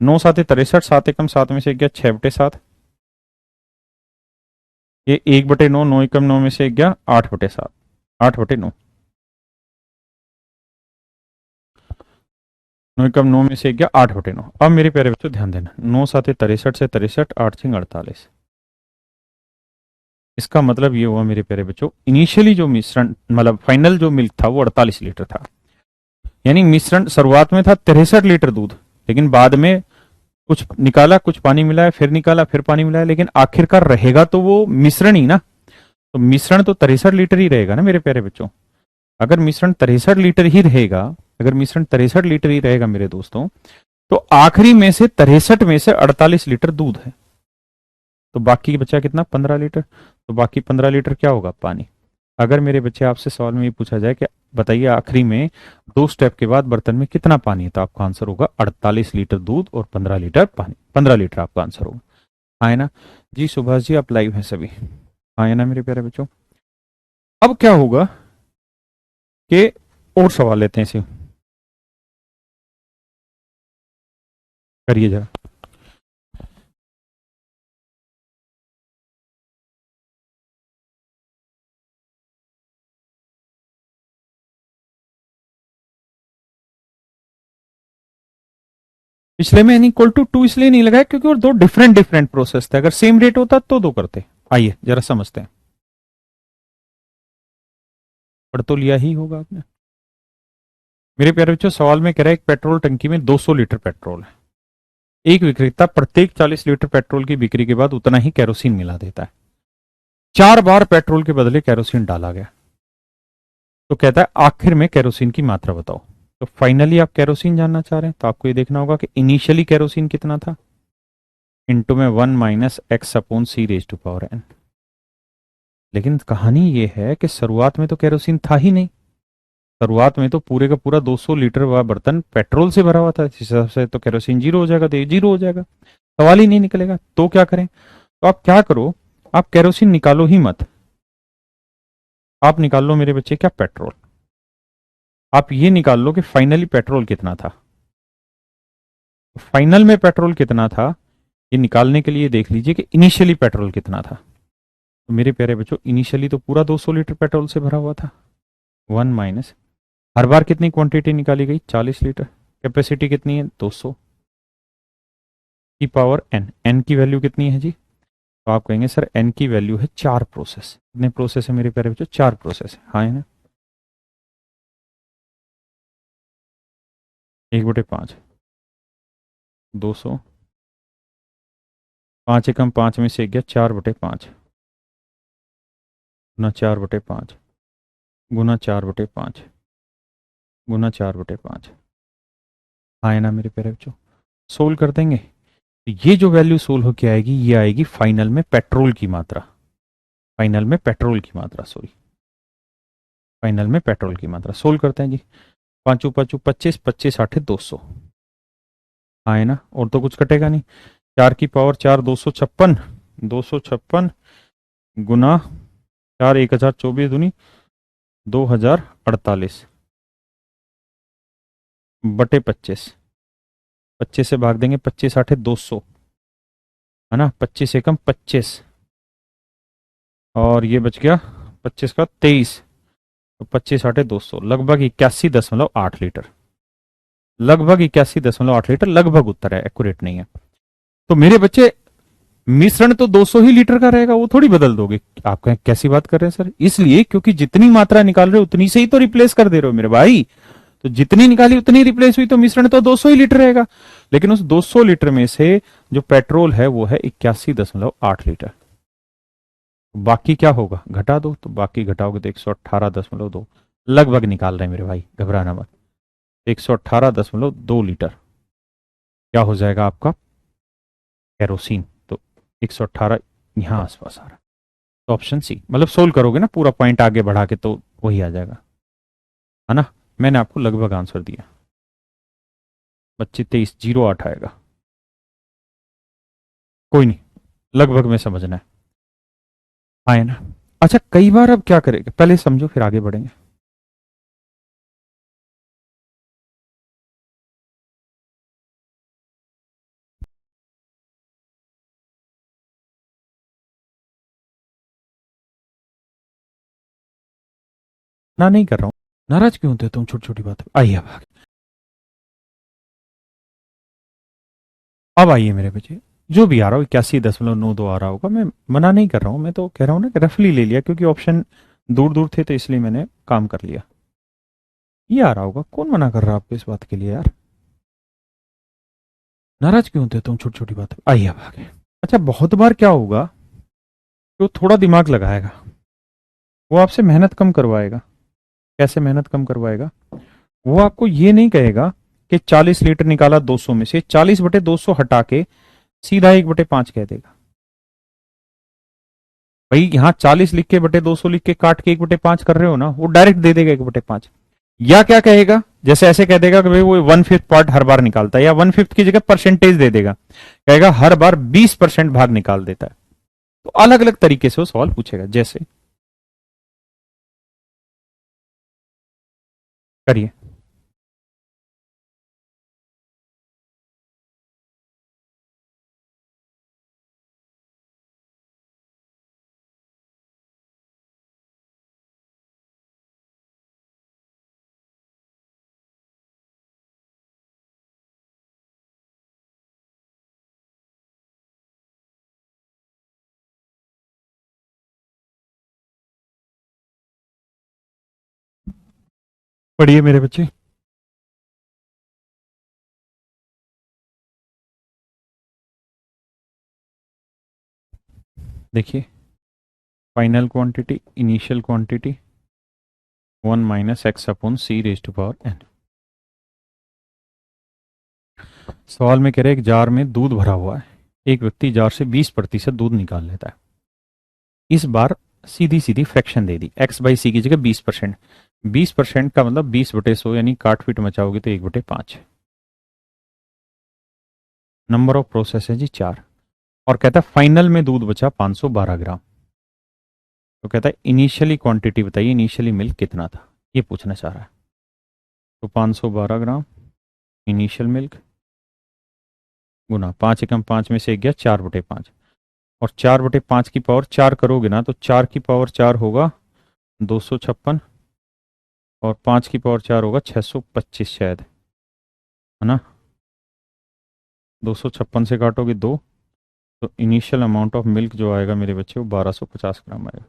9×7 = 63, 7 × 7 में से गया 6/7, ये 1/9, 9 × 9 में से गया 8/7, 8/9, 9 × 9 में से गया 8/9। अब मेरे प्यारे बच्चों ध्यान देना, 9×7 = 63 से 63, 8×6 = 48। इसका मतलब ये हुआ मेरे प्यारे बच्चों, इनिशियली जो मिश्रण मतलब फाइनल जो मिल्क था वो 48 लीटर था। यानी मिश्रण शुरुआत में था 63 लीटर दूध, लेकिन बाद में कुछ निकाला, कुछ पानी मिलाया, फिर निकाला, फिर पानी मिलाया, लेकिन आखिरकार रहेगा तो वो मिश्रण ही ना। तो मिश्रण तो 63 लीटर ही रहेगा ना मेरे प्यारे बच्चों। अगर मिश्रण 63 लीटर ही रहेगा, अगर मिश्रण 63 लीटर ही रहेगा मेरे दोस्तों, तो आखिरी में से 63 में से 48 लीटर दूध है, तो बाकी बचा कितना, 15 लीटर। तो बाकी 15 लीटर क्या होगा, पानी। अगर मेरे बच्चे आपसे सवाल में ये पूछा जाए कि बताइए आखिरी में 2 स्टेप के बाद बर्तन में कितना पानी है, तो आपका आंसर होगा 48 लीटर दूध और 15 लीटर पानी, 15 लीटर आपका आंसर होगा। आए ना। जी सुभाष जी आप लाइव हैं सभी, आए ना मेरे प्यारे बच्चों। अब क्या होगा कि और सवाल लेते हैं इसे, करिए जरा। पिछले में n इक्वल टू 2 इसलिए नहीं लगाया क्योंकि वो दो डिफरेंट डिफरेंट प्रोसेस थे, अगर सेम रेट होता तो दो करते। आइए जरा समझते हैं। पढ़ तो लिया ही होगा आपने। मेरे प्यारे बच्चों, सवाल में कह रहा है एक पेट्रोल टंकी में 200 लीटर पेट्रोल है। एक विक्रेता प्रत्येक 40 लीटर पेट्रोल की बिक्री के बाद उतना ही केरोसिन मिला देता है। 4 बार पेट्रोल के बदले केरोसिन डाला गया, तो कहता है आखिर में केरोसिन की मात्रा बताओ। तो फाइनली आप केरोसिन जानना चाह रहे हैं, तो आपको ये देखना होगा कि इनिशियली केरोसिन कितना था, इंटू में 1 - x/c⁻n। लेकिन कहानी ये है कि शुरुआत में तो केरोसिन था ही नहीं। शुरुआत में तो पूरे का पूरा 200 लीटर वाला बर्तन पेट्रोल से भरा हुआ था, इस हिसाब से तो केरोसिन जीरो हो जाएगा, तो ये जीरो हो जाएगा, सवाल ही नहीं निकलेगा। तो क्या करें? तो आप क्या करो, आप केरोसिन निकालो ही मत, आप निकाल लो मेरे बच्चे क्या, पेट्रोल। आप ये निकाल लो कि फाइनली पेट्रोल कितना था। फाइनल में पेट्रोल कितना था ये निकालने के लिए देख लीजिए कि इनिशियली पेट्रोल कितना था। तो मेरे प्यारे बच्चों, इनिशियली तो पूरा 200 लीटर पेट्रोल से भरा हुआ था। 1 - हर बार कितनी क्वांटिटी निकाली गई, 40 लीटर। कैपेसिटी कितनी है, 200 की पावर n। n की वैल्यू कितनी है जी? तो आप कहेंगे सर n की वैल्यू है 4 प्रोसेस। कितने प्रोसेस है मेरे प्यारे बच्चों, 4 प्रोसेस है। हाँ है ना, 1/5 200, 5 एकम 5 में से गया 4/5 गुना 4/5 गुना 4/5 गुना 4/5। हाँ है ना मेरे प्यारे बच्चों, सोल्व कर देंगे तो ये जो वैल्यू सोल्व होके आएगी ये आएगी फाइनल में पेट्रोल की मात्रा। फाइनल में पेट्रोल की मात्रा, सॉरी, फाइनल में पेट्रोल की मात्रा सोल्व करते हैं जी। 5 × 5 = 25, 25 × 8 = 200। हाँ है ना, और तो कुछ कटेगा नहीं। 4 की पावर 4 256, 256 गुना 4 1024 दूनी 2048 बटे 25। 25 से भाग देंगे, 25 × 8 = 200, है ना, 25 × 1 = 25 और ये बच गया 25 का 23। तो 25 × 8 = 200, लगभग 81.8 लीटर। लगभग 81.8 लीटर लगभग उत्तर है, एक्यूरेट नहीं है। तो मेरे बच्चे, मिश्रण तो 200 ही लीटर का रहेगा, वो थोड़ी बदल दोगे। आप कहें कैसी बात कर रहे हैं सर? इसलिए क्योंकि जितनी मात्रा निकाल रहे हो उतनी से ही तो रिप्लेस कर दे रहे हो मेरे भाई। तो जितनी निकाली उतनी रिप्लेस हुई, तो मिश्रण तो 200 ही लीटर रहेगा। लेकिन उस 200 लीटर में से जो पेट्रोल है वो है 81.8 लीटर। बाकी क्या होगा, घटा दो, तो बाकी घटाओगे तो 118.2 लगभग निकाल रहे हैं मेरे भाई, घबराना मत। 118.2 लीटर क्या हो जाएगा आपका, केरोसिन। तो 118 यहां आसपास आ रहा है। तो ऑप्शन सी, मतलब सोल्व करोगे ना पूरा पॉइंट आगे बढ़ा के तो वही आ जाएगा, है ना। मैंने आपको लगभग आंसर दिया, 25 23 08 आएगा। कोई नहीं, लगभग में समझना है, हाँ ना। अच्छा, कई बार अब क्या करेंगे, पहले समझो फिर आगे बढ़ेंगे। ना नहीं कर रहा हूं, नाराज क्यों होते हो तुम छोटी छोटी बात। आइए अब आइए मेरे बच्चे, जो भी आ रहा हो 81.92 आ रहा होगा, मैं मना नहीं कर रहा हूं, मैं तो कह रहा हूं ना कि रफली ले लिया क्योंकि ऑप्शन दूर दूर थे, तो इसलिए मैंने काम कर लिया। ये आ रहा होगा, कौन मना कर रहा है आपको इस बात के लिए यार? नाराज क्यों होते हो तुम छोटी छोटी बात। आइए अब आगे। अच्छा, बहुत बार क्या होगा कि वो थोड़ा दिमाग लगाएगा, वो आपसे मेहनत कम करवाएगा। कैसे मेहनत कम करवाएगा? वो आपको ये नहीं कहेगा कि 40 लीटर निकाला 200 में से, 40/200 हटा के सीधा 1/5 कह देगा। भाई यहाँ 40 लिख के बटे 200 लिख के काट के 1/5 कर रहे हो ना, वो डायरेक्ट दे देगा 1/5। या क्या कहेगा, जैसे ऐसे कह देगा कि भाई वो 1/5 पार्ट हर बार निकालता है, या 1/5 की जगह परसेंटेज दे देगा, कहेगा हर बार 20% भाग निकाल देता है। तो अलग अलग तरीके से वो सवाल पूछेगा, जैसे करिए। पढ़िए मेरे बच्चे। देखिए, final quantity, initial quantity 1 minus X upon C raise to power N. सवाल में कह रहे एक जार में दूध भरा हुआ है, एक व्यक्ति जार से 20% दूध निकाल लेता है। इस बार सीधी सीधी फ्रैक्शन दे दी, एक्स बाई सी की जगह 20%। 20% का मतलब 20/100, यानी काट फीट मचाओगे तो 1/5। नंबर ऑफ प्रोसेस है जी 4। और कहता है फाइनल में दूध बचा 512 ग्राम। तो कहता है इनिशियली क्वांटिटी बताइए, इनिशियली मिल्क कितना था, ये पूछना चाह रहा है। तो 512 ग्राम इनिशियल मिल्क गुना 5 एकम 5 में से एक गया 4/5, और 4/5 की पावर 4 करोगे ना तो 4 की पावर 4 होगा 256, और 5 की पावर 4 होगा 625 शायद, है ना। 256 से काटोगे 2, तो इनिशियल अमाउंट ऑफ मिल्क जो आएगा मेरे बच्चे वो 1250 ग्राम आएगा।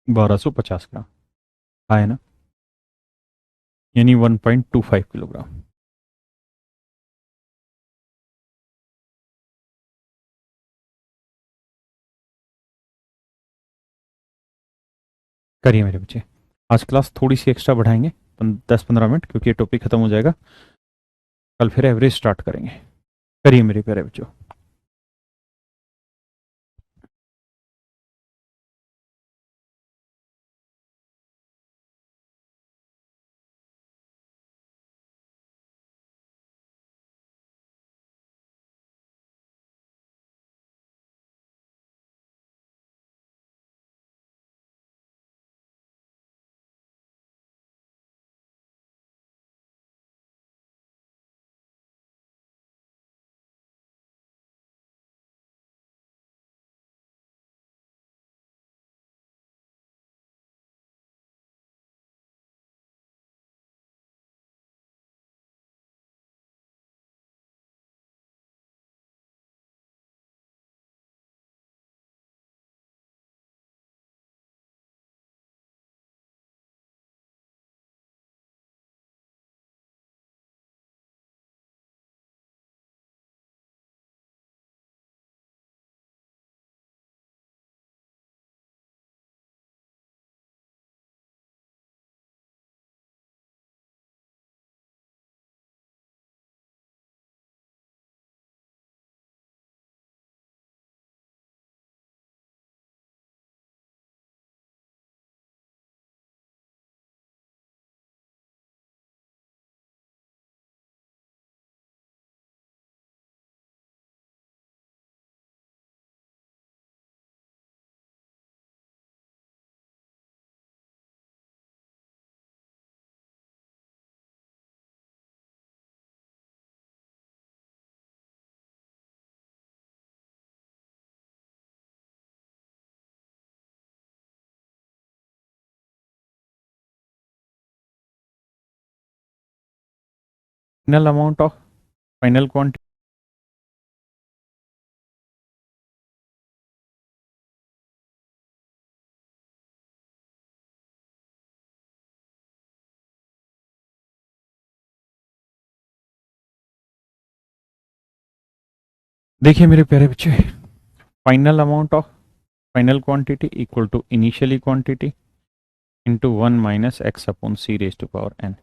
1250 ग्राम आए ना, यानी 1.25 किलोग्राम। करिए मेरे बच्चे। आज क्लास थोड़ी सी एक्स्ट्रा बढ़ाएंगे, 10-15 मिनट, क्योंकि ये टॉपिक खत्म हो जाएगा। कल फिर एवरेज स्टार्ट करेंगे। करिए मेरे प्यारे बच्चों। Final amount of final quantity. देखिए मेरे प्यारे बच्चे, final amount of final quantity equal to initially quantity into 1 minus X upon C raise to power N.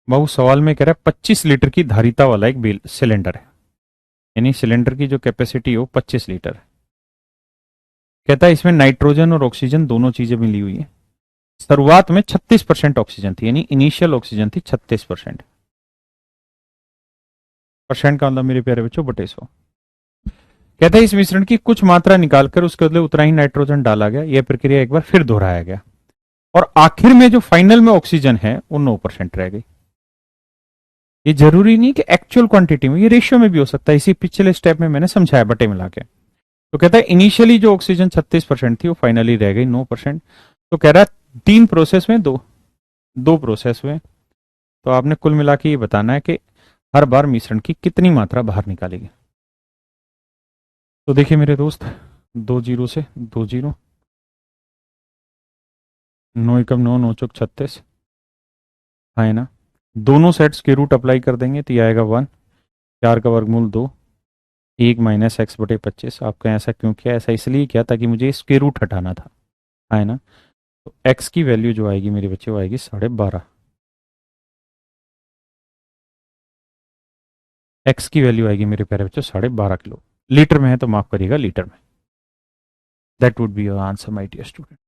बाबू सवाल में कह रहा है 25 लीटर की धारिता वाला एक बिल सिलेंडर है, यानी सिलेंडर की जो कैपेसिटी हो 25 लीटर। कहता है इसमें नाइट्रोजन और ऑक्सीजन दोनों चीजें मिली हुई है। शुरुआत में 36% ऑक्सीजन थी, यानी इनिशियल ऑक्सीजन थी 36%। परसेंट का मतलब मेरे प्यारे बच्चों बटे 100। कहता है इस मिश्रण की कुछ मात्रा निकालकर उसके बदले उतना ही नाइट्रोजन डाला गया। यह प्रक्रिया एक बार फिर दोहराया गया, और आखिर में जो फाइनल में ऑक्सीजन है वो 9% रह गई। ये जरूरी नहीं कि एक्चुअल क्वांटिटी में, ये रेशियो में भी हो सकता है। इसी पिछले स्टेप में मैंने समझाया बटे मिला के। तो कहता है इनिशियली जो ऑक्सीजन 36% थी वो फाइनली रह गई 9%। तो कह रहा है 3 प्रोसेस में दो प्रोसेस हुए, तो आपने कुल मिला के ये बताना है कि हर बार मिश्रण की कितनी मात्रा बाहर निकालेगी। तो देखिए मेरे दोस्त, दो जीरो से दो जीरो, नौ एकम नौ, नौ चौक 36, है ना। दोनों सेट्स के रूट अप्लाई कर देंगे तो ये आएगा 1, 4 का वर्गमूल 2, 1 माइनस एक्स बटे 25। आपका ऐसा क्यों किया? ऐसा इसलिए किया ताकि मुझे इसके रूट हटाना था, है ना। तो एक्स की वैल्यू जो आएगी मेरे बच्चे वो आएगी 12.5। एक्स की वैल्यू आएगी मेरे प्यारे बच्चों 12.5 किलो। लीटर में है तो माफ करिएगा, लीटर में। That would be your answer my dear student.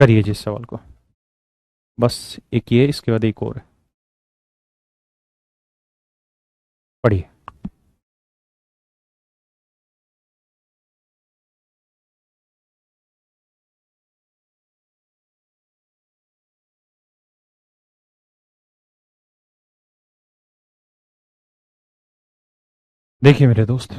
करिए जिस सवाल को। बस एक ये, इसके बाद एक और है, पढ़िए। देखिए मेरे दोस्त,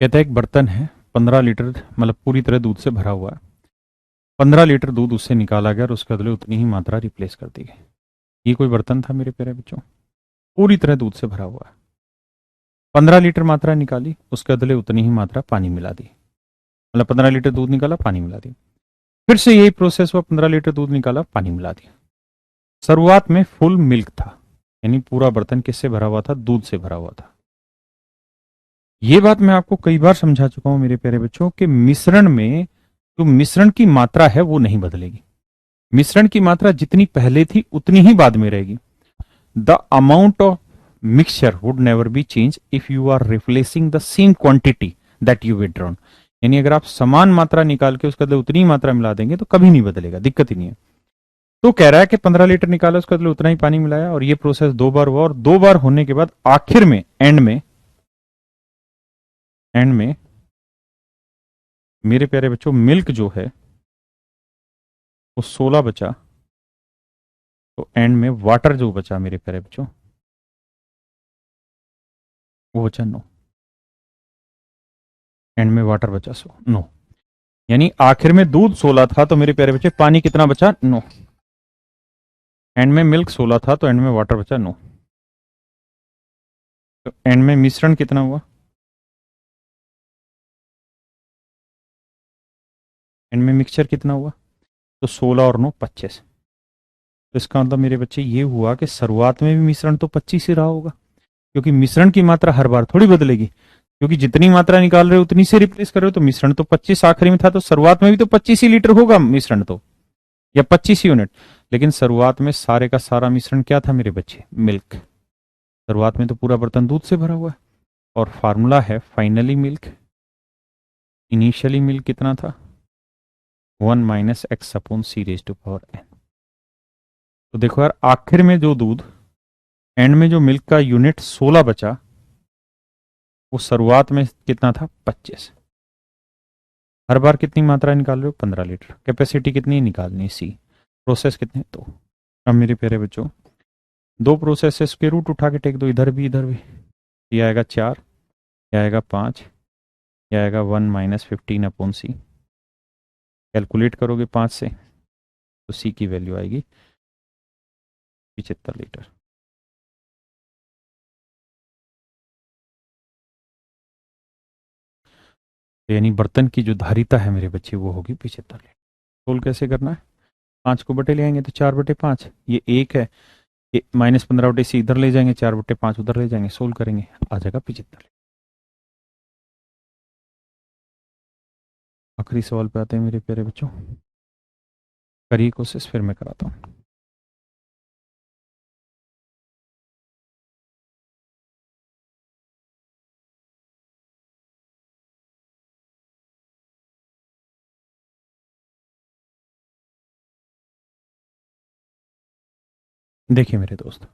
कहता है एक बर्तन है 15 लीटर, मतलब पूरी तरह दूध से भरा हुआ है। 15 लीटर दूध उससे निकाला गया और उसके बदले उतनी ही मात्रा रिप्लेस कर दी गई। ये कोई बर्तन था मेरे प्यारे बच्चों, पूरी तरह दूध से भरा हुआ है। 15 लीटर मात्रा निकाली, उसके बदले उतनी ही मात्रा पानी मिला दी। मतलब 15 लीटर दूध निकाला, पानी मिला दिया। फिर से यही प्रोसेस हुआ, 15 लीटर दूध निकाला, पानी मिला दिया। शुरुआत में फुल मिल्क था, यानी पूरा बर्तन किससे भरा हुआ था? दूध से भरा हुआ था। ये बात मैं आपको कई बार समझा चुका हूं मेरे प्यारे बच्चों कि मिश्रण में जो मिश्रण की मात्रा है वो नहीं बदलेगी। मिश्रण की मात्रा जितनी पहले थी उतनी ही बाद में रहेगी। The amount of mixture would never be change if you are replacing the same quantity that you withdrawn. यानी अगर आप समान मात्रा निकाल के उसके बदले उतनी ही मात्रा मिला देंगे तो कभी नहीं बदलेगा, दिक्कत ही नहीं है। तो कह रहा है कि 15 लीटर निकाला, उसके बदले उतना ही पानी मिलाया, और ये प्रोसेस 2 बार हुआ, और 2 बार होने के बाद आखिर में एंड में मेरे प्यारे बच्चों मिल्क जो है वो 16 बचा, तो एंड में वाटर जो बचा मेरे प्यारे बच्चों वो बचा 9। एंड में वाटर बचा 9, यानी आखिर में दूध 16 था तो मेरे प्यारे बच्चे पानी कितना बचा? 9। एंड में मिल्क 16 था तो एंड में वाटर बचा 9। तो एंड में मिश्रण कितना हुआ? एंड में मिक्सचर कितना हुआ? तो 16 और 9 25। तो इसका मतलब मेरे बच्चे ये हुआ कि शुरुआत में भी मिश्रण तो 25 ही रहा होगा, क्योंकि मिश्रण की मात्रा हर बार थोड़ी बदलेगी, क्योंकि जितनी मात्रा निकाल रहे हो उतनी से रिप्लेस कर रहे हो। तो मिश्रण तो 25 आखिरी में था, तो शुरुआत में भी तो 25 ही लीटर होगा मिश्रण तो, या 25 यूनिट। लेकिन शुरुआत में सारे का सारा मिश्रण क्या था मेरे बच्चे? मिल्क। शुरुआत में तो पूरा बर्तन दूध से भरा हुआ है, और फार्मूला है फाइनली मिल्क। इनिशियली मिल्क कितना था? 1 minus X upon C raise to power N. तो देखो यार, आखिर में जो दूध, एंड में जो मिल्क का यूनिट 16 बचा, वो शुरुआत में कितना था? 25। हर बार कितनी मात्रा निकाल रहे हो? 15 लीटर। कैपेसिटी कितनी निकालनी? सी। प्रोसेस कितने? तो अब मेरे प्यारे बच्चों, दो प्रोसेस के रूट उठा के टेक दो, इधर भी इधर भी। ये आएगा 4, ये आएगा 5, ये आएगा 1 माइनस 15 अपॉन सी। कैलकुलेट करोगे 5 से तो सी की वैल्यू आएगी 75 लीटर। तो यानी बर्तन की जो धारिता है मेरे बच्चे वो होगी 75 लीटर। सोल्व कैसे करना है? 5 को बटे ले आएंगे तो 4/5, ये 1 है, ये -15/c इधर ले जाएंगे, 4/5 उधर ले जाएंगे, सोल्व करेंगे, आ जाएगा 75। आखिरी सवाल पे आते हैं मेरे प्यारे बच्चों। करिए कोशिश, फिर मैं कराता हूँ। देखिए मेरे दोस्त, कह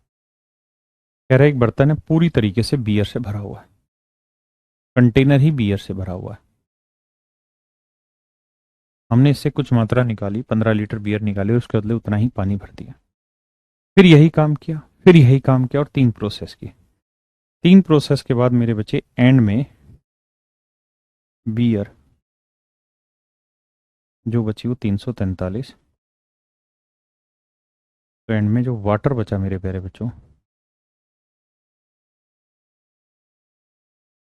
रहा है एक बर्तन है पूरी तरीके से बियर से भरा हुआ है, कंटेनर ही बियर से भरा हुआ है। हमने इससे कुछ मात्रा निकाली, 15 लीटर बियर निकाली, और उसके बदले उतना ही पानी भर दिया। फिर यही काम किया, फिर यही काम किया, और 3 प्रोसेस की। 3 प्रोसेस के बाद मेरे बच्चे एंड में बियर जो बची वो 343। तो एंड में जो वाटर बचा मेरे प्यारे बच्चों,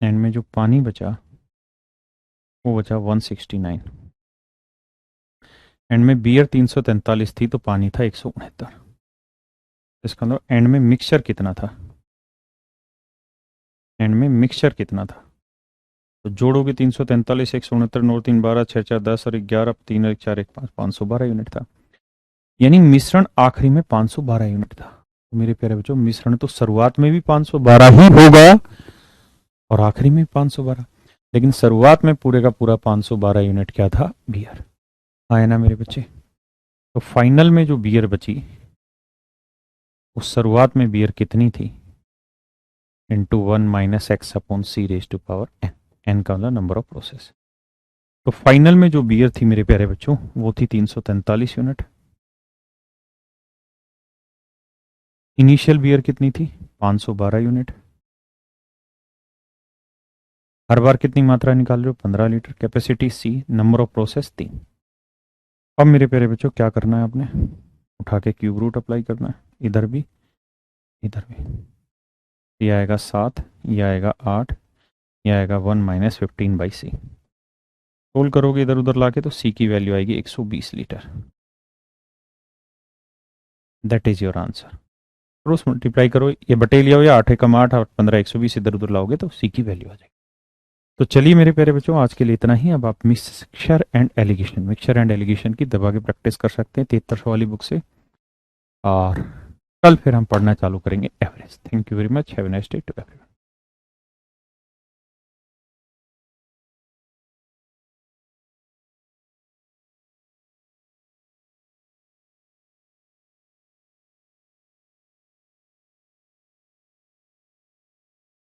एंड में जो पानी बचा वो बचा 169। एंड में बियर 343 थी तो पानी था 169। इसका मतलब एंड में मिक्सचर कितना था, एंड में मिक्सचर कितना था। तो जोड़ोगे 343, 169, 9 3 12, 6 4 10 और 11, 3 1 4 1 5, 512 यूनिट था। यानी मिश्रण आखिरी में 512 यूनिट था। तो मेरे प्यारे बच्चों, मिश्रण तो शुरुआत में भी 512 ही होगा और आखिरी में 512, लेकिन शुरुआत में पूरे का पूरा 512 यूनिट क्या था, बियर। आए ना मेरे बच्चे। तो फाइनल में जो बियर बची, उस शुरुआत में बियर कितनी थी, into 1 minus X upon C raise to power N, N का मतलब नंबर ऑफ प्रोसेस। तो फाइनल में जो बियर थी मेरे प्यारे बच्चों वो थी 343 यूनिट। इनिशियल बियर कितनी थी, 512 यूनिट। हर बार कितनी मात्रा निकाल रहे हो, 15 litre. Capacity C, number of process 3। अब मेरे प्यारे बच्चों क्या करना है, आपने उठा के क्यूब रूट अप्लाई करना है, इधर भी इधर भी। ये आएगा 7, ये आएगा 8, ये आएगा 1 माइनस 15/c। सोल्व करोगे इधर उधर लाके तो सी की वैल्यू आएगी 120 litre. That is your answer. Cross multiply करो, ये बटे लिया हो या 8 एकम 8 और 15 120 इधर उधर लाओगे तो सी की वैल्यू आ जाएगी। तो चलिए मेरे प्यारे बच्चों, आज के लिए इतना ही। अब आप मिक्सचर एंड एलिगेशन की दबा के प्रैक्टिस कर सकते हैं 7300 वाली बुक से, और कल फिर हम पढ़ना चालू करेंगे average. Thank you very much, have a nice day to everyone.